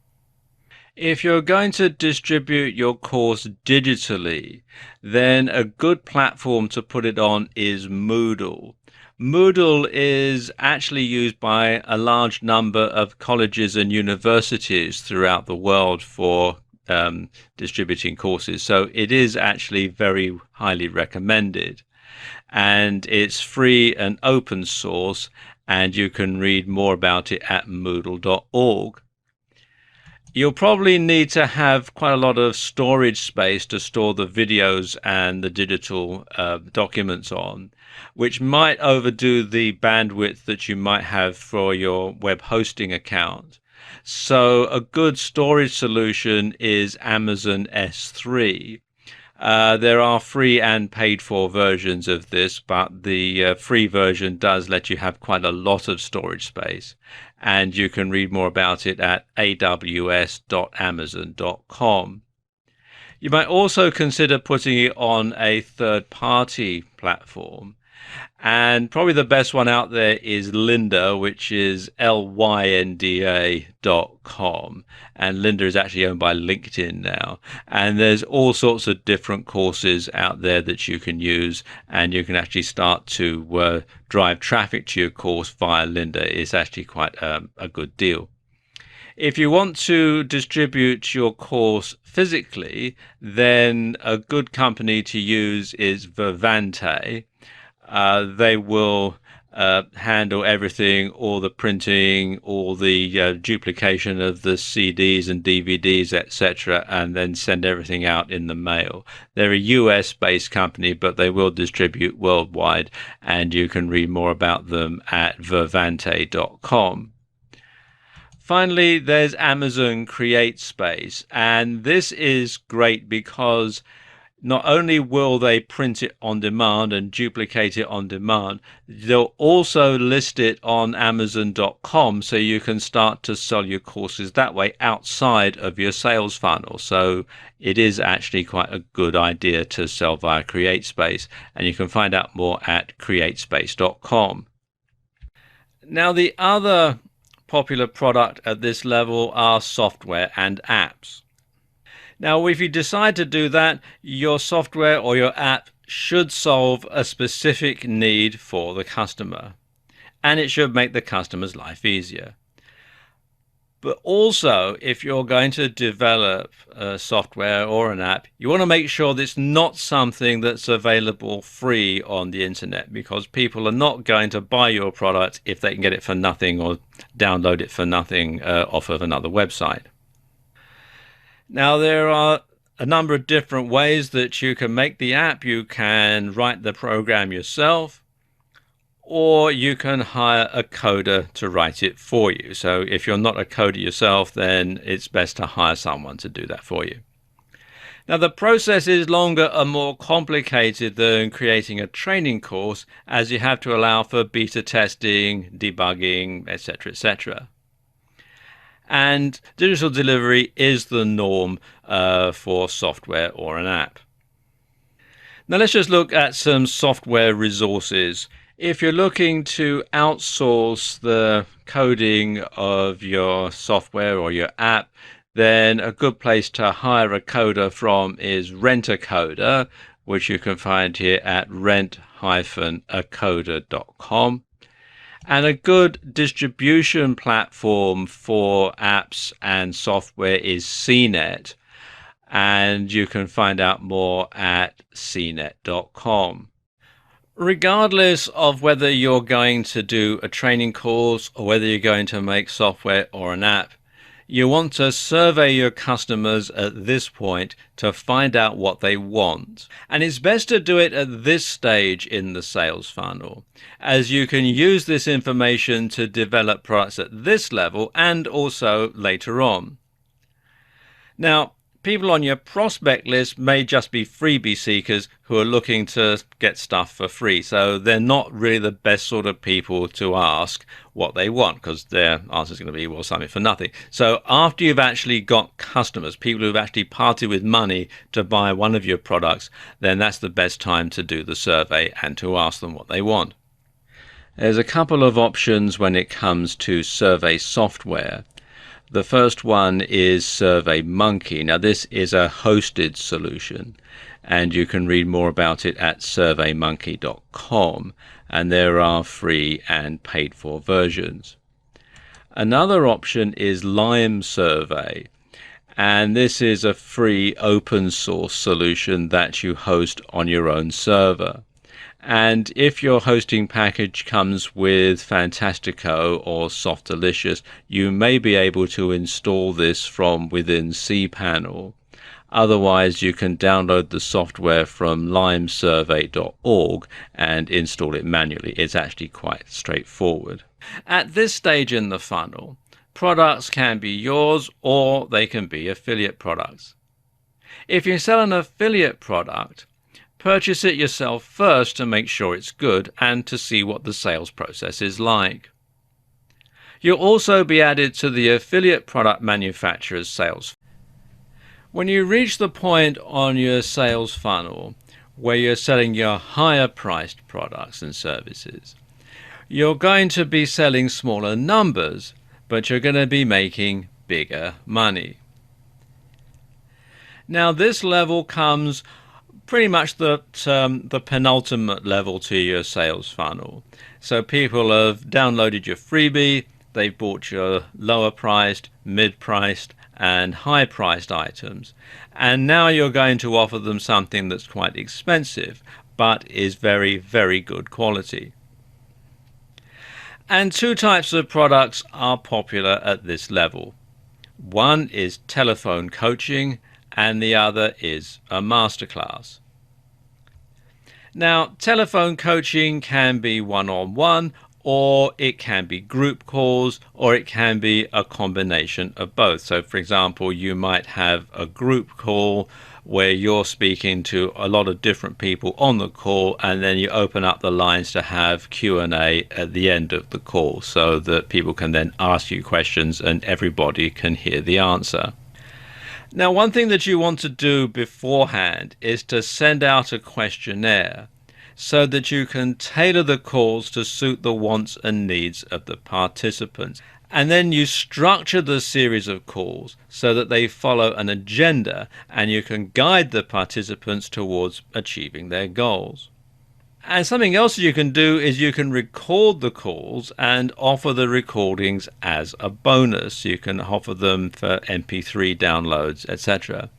If you're going to distribute your course digitally, then a good platform to put it on is Moodle. Moodle is actually used by a large number of colleges and universities throughout the world for distributing courses. So it is actually very highly recommended. and it's free and open source, and you can read more about it at moodle.org. You'll probably need to have quite a lot of storage space to store the videos and the digital documents on, which might overdo the bandwidth that you might have for your web hosting account. So a good storage solution is Amazon S3. There are free and paid for versions of this, but the free version does let you have quite a lot of storage space. And you can read more about it at aws.amazon.com. You might also consider putting it on a third-party platform. And probably the best one out there is Lynda, which is lynda.com. And Lynda is actually owned by LinkedIn now. And there's all sorts of different courses out there that you can use, and you can actually start to drive traffic to your course via Lynda. It's actually quite a good deal. If you want to distribute your course physically, then a good company to use is Vervante. They will handle everything, all the printing, all the duplication of the CDs and DVDs, etc., and then send everything out in the mail. They're a US-based company, but they will distribute worldwide, and you can read more about them at vervante.com. Finally, there's Amazon CreateSpace, and this is great because not only will they print it on demand and duplicate it on demand, they'll also list it on Amazon.com, so you can start to sell your courses that way outside of your sales funnel. So it is actually quite a good idea to sell via CreateSpace, and you can find out more at createspace.com. Now, the other popular product at this level are software and apps. Now, if you decide to do that, your software or your app should solve a specific need for the customer, and it should make the customer's life easier. But also, if you're going to develop a software or an app, you want to make sure that it's not something that's available free on the internet, because people are not going to buy your product if they can get it for nothing or download it for nothing off of another website. Now, there are a number of different ways that you can make the app. You can write the program yourself, or you can hire a coder to write it for you. So if you're not a coder yourself, then it's best to hire someone to do that for you. Now, the process is longer and more complicated than creating a training course, as you have to allow for beta testing, debugging, etc., etc. And digital delivery is the norm for software or an app. Now, let's just look at some software resources. If you're looking to outsource the coding of your software or your app, then a good place to hire a coder from is Rent-A-Coder, which you can find here at rent-acoder.com. And a good distribution platform for apps and software is CNET, and you can find out more at cnet.com. Regardless of whether you're going to do a training course or whether you're going to make software or an app, you want to survey your customers at this point to find out what they want. And it's best to do it at this stage in the sales funnel, as you can use this information to develop products at this level and also later on. Now, people on your prospect list may just be freebie seekers who are looking to get stuff for free. So they're not really the best sort of people to ask what they want, because their answer is going to be, well, something for nothing. So after you've actually got customers, people who've actually parted with money to buy one of your products, then that's the best time to do the survey and to ask them what they want. There's a couple of options when it comes to survey software. The first one is SurveyMonkey. Now, this is a hosted solution, and you can read more about it at surveymonkey.com, and there are free and paid for versions. Another option is Lime Survey, and this is a free open source solution that you host on your own server. And if your hosting package comes with Fantastico or Soft Delicious, you may be able to install this from within cPanel. Otherwise, you can download the software from limesurvey.org and install it manually. It's actually quite straightforward. At this stage in the funnel, products can be yours or they can be affiliate products. If you sell an affiliate product, purchase it yourself first to make sure it's good and to see what the sales process is like. You'll also be added to the affiliate product manufacturer's sales. When you reach the point on your sales funnel where you're selling your higher priced products and services, you're going to be selling smaller numbers, but you're going to be making bigger money. Now this level comes pretty much the penultimate level to your sales funnel. So people have downloaded your freebie, they've bought your lower priced, mid-priced and high-priced items, and now you're going to offer them something that's quite expensive but is very, very good quality. And two types of products are popular at this level. One is telephone coaching and the other is a masterclass. Now, telephone coaching can be one-on-one, or it can be group calls, or it can be a combination of both. So, for example, you might have a group call where you're speaking to a lot of different people on the call, and then you open up the lines to have Q&A at the end of the call so that people can then ask you questions and everybody can hear the answer. Now, one thing that you want to do beforehand is to send out a questionnaire so that you can tailor the calls to suit the wants and needs of the participants. And then you structure the series of calls so that they follow an agenda and you can guide the participants towards achieving their goals. And something else you can do is you can record the calls and offer the recordings as a bonus. You can offer them for MP3 downloads, etc.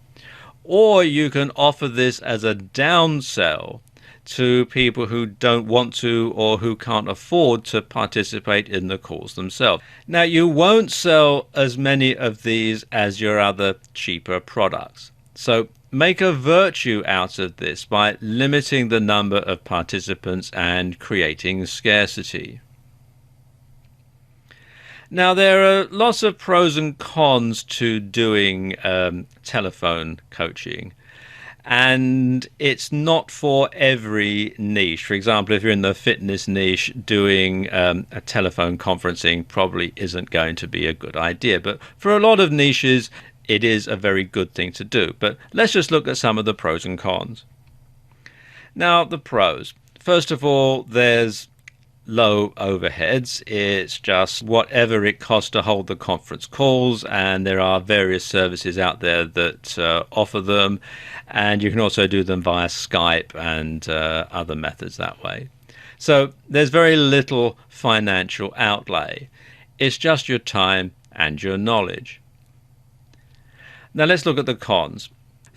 Or you can offer this as a downsell to people who don't want to or who can't afford to participate in the calls themselves. Now, you won't sell as many of these as your other cheaper products. So make a virtue out of this by limiting the number of participants and creating scarcity. Now, there are lots of pros and cons to doing telephone coaching. And it's not for every niche. For example, if you're in the fitness niche, doing a telephone conferencing probably isn't going to be a good idea. But for a lot of niches, it is a very good thing to do. But let's just look at some of the pros and cons. Now, the pros. First of all, there's low overheads. It's just whatever it costs to hold the conference calls, and there are various services out there that offer them, and you can also do them via Skype and other methods that way. So there's very little financial outlay. It's just your time and your knowledge. Now let's look at the cons.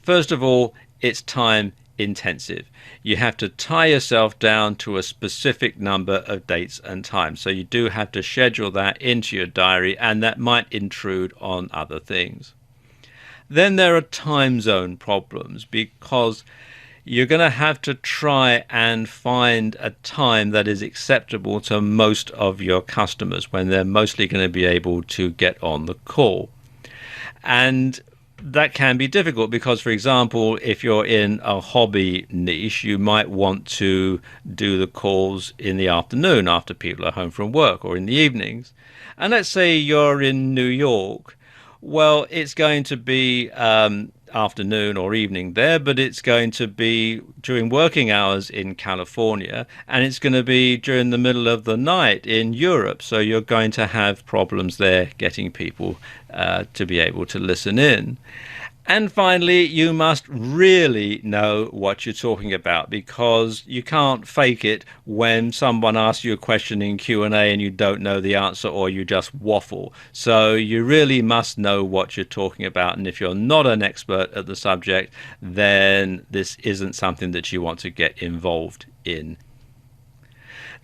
First of all, it's time intensive. You have to tie yourself down to a specific number of dates and times. So you do have to schedule that into your diary, and that might intrude on other things. Then there are time zone problems because you're going to have to try and find a time that is acceptable to most of your customers when they're mostly going to be able to get on the call. And that can be difficult because, for example, if you're in a hobby niche, you might want to do the calls in the afternoon after people are home from work, or in the evenings. And let's say you're in New York. Well, it's going to be afternoon or evening there, but it's going to be during working hours in California, and it's going to be during the middle of the night in Europe. So you're going to have problems there getting people to be able to listen in. And finally, you must really know what you're talking about, because you can't fake it when someone asks you a question in Q&A and you don't know the answer, or you just waffle. So you really must know what you're talking about. And if you're not an expert at the subject, then this isn't something that you want to get involved in.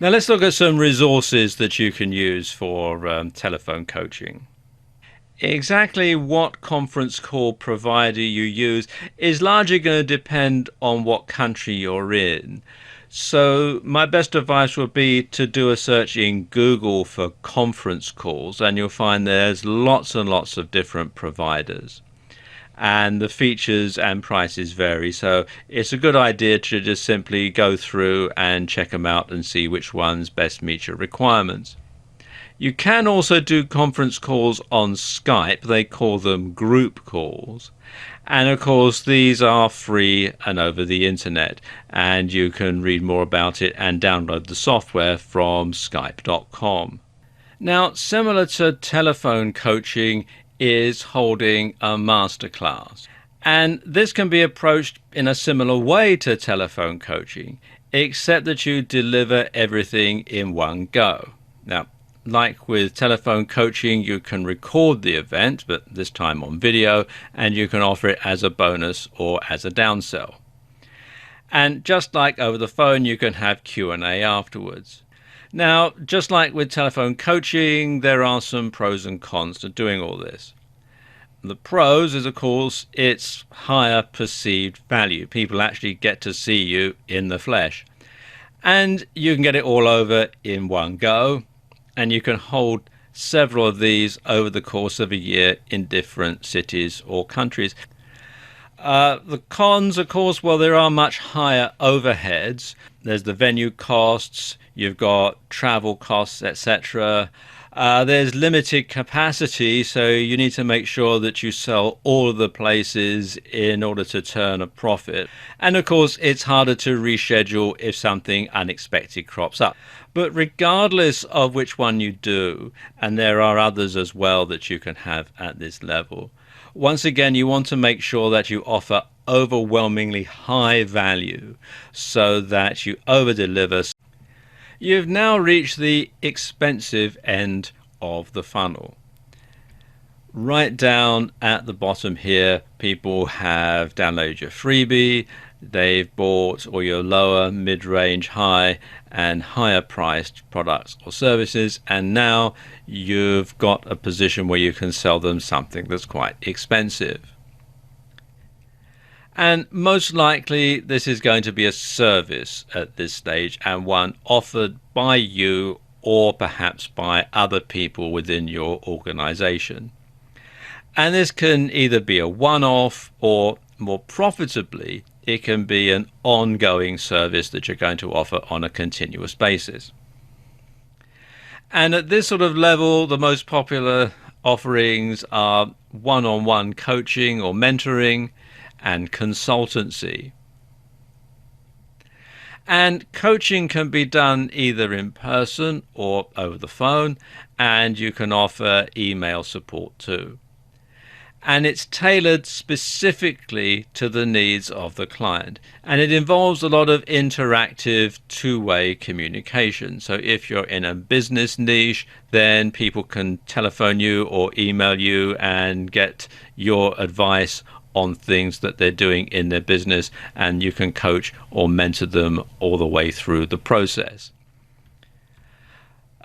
Now let's look at some resources that you can use for telephone coaching. Exactly what conference call provider you use is largely going to depend on what country you're in. So my best advice would be to do a search in Google for conference calls, and you'll find there's lots and lots of different providers. And the features and prices vary. So it's a good idea to just simply go through and check them out and see which ones best meet your requirements. You can also do conference calls on Skype. They call them group calls. And of course, these are free and over the internet. And you can read more about it and download the software from skype.com. Now, similar to telephone coaching is holding a masterclass. And this can be approached in a similar way to telephone coaching, except that you deliver everything in one go. Now, like with telephone coaching, you can record the event, but this time on video, and you can offer it as a bonus or as a downsell. And just like over the phone, you can have Q&A afterwards. Now, just like with telephone coaching, there are some pros and cons to doing all this. The pros is, of course, it's higher perceived value. People actually get to see you in the flesh. And you can get it all over in one go. And you can hold several of these over the course of a year in different cities or countries. The cons, of course, well, there are much higher overheads. There's the venue costs, you've got travel costs, etc. There's limited capacity, so you need to make sure that you sell all of the places in order to turn a profit. And of course, it's harder to reschedule if something unexpected crops up. But regardless of which one you do, and there are others as well that you can have at this level, once again, you want to make sure that you offer overwhelmingly high value so that you over-deliver. You've now reached the expensive end of the funnel. Right down at the bottom here, people have downloaded your freebie, they've bought all your lower, mid-range, high and higher priced products or services, and now you've got a position where you can sell them something that's quite expensive. And most likely this is going to be a service at this stage, and one offered by you or perhaps by other people within your organization. And this can either be a one-off, or more profitably, it can be an ongoing service that you're going to offer on a continuous basis. And at this sort of level, the most popular offerings are one-on-one coaching or mentoring and consultancy. And coaching can be done either in person or over the phone, and you can offer email support too. And it's tailored specifically to the needs of the client. And it involves a lot of interactive two-way communication. So if you're in a business niche, then people can telephone you or email you and get your advice on things that they're doing in their business, and you can coach or mentor them all the way through the process.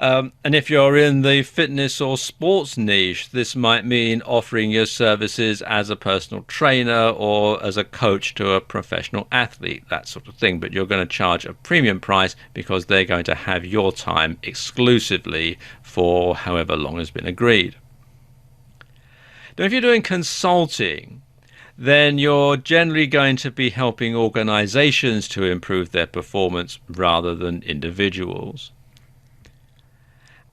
And if you're in the fitness or sports niche, this might mean offering your services as a personal trainer or as a coach to a professional athlete, that sort of thing. But you're going to charge a premium price because they're going to have your time exclusively for however long has been agreed. Now, if you're doing consulting, then you're generally going to be helping organizations to improve their performance rather than individuals.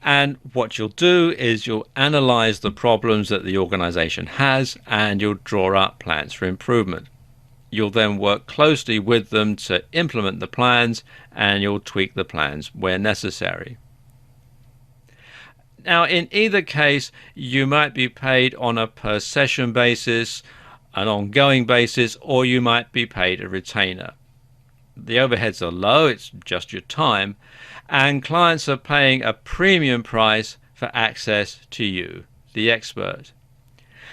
And what you'll do is you'll analyze the problems that the organization has, and you'll draw up plans for improvement. You'll then work closely with them to implement the plans, and you'll tweak the plans where necessary. Now, in either case, you might be paid on a per session basis, an ongoing basis, or you might be paid a retainer. The overheads are low, it's just your time, and clients are paying a premium price for access to you, the expert.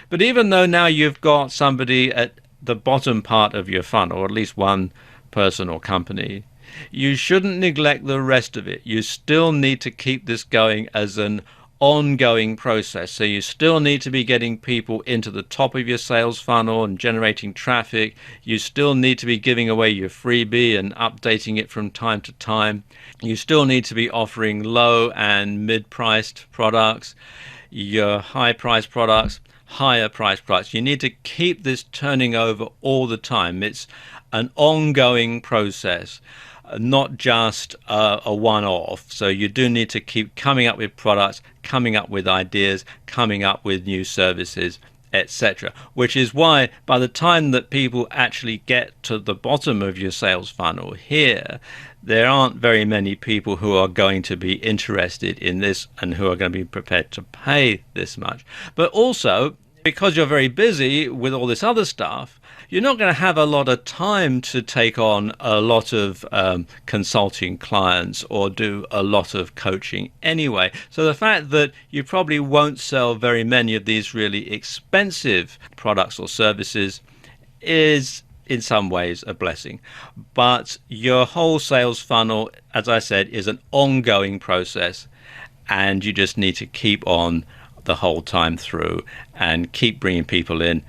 But even though now you've got somebody at the bottom part of your funnel, or at least one person or company, you shouldn't neglect the rest of it. You still need to keep this going as an ongoing process. So you still need to be getting people into the top of your sales funnel and generating traffic. You still need to be giving away your freebie and updating it from time to time. You still need to be offering low and mid-priced products, your high-priced products, higher priced products. You need to keep this turning over all the time. It's an ongoing process, not just a one-off. So you do need to keep coming up with products, coming up with ideas, coming up with new services, etc. Which is why by the time that people actually get to the bottom of your sales funnel here, there aren't very many people who are going to be interested in this and who are going to be prepared to pay this much. But also, because you're very busy with all this other stuff, you're not going to have a lot of time to take on a lot of consulting clients or do a lot of coaching anyway. So the fact that you probably won't sell very many of these really expensive products or services is in some ways a blessing. But your whole sales funnel, as I said, is an ongoing process, and you just need to keep on the whole time through and keep bringing people in,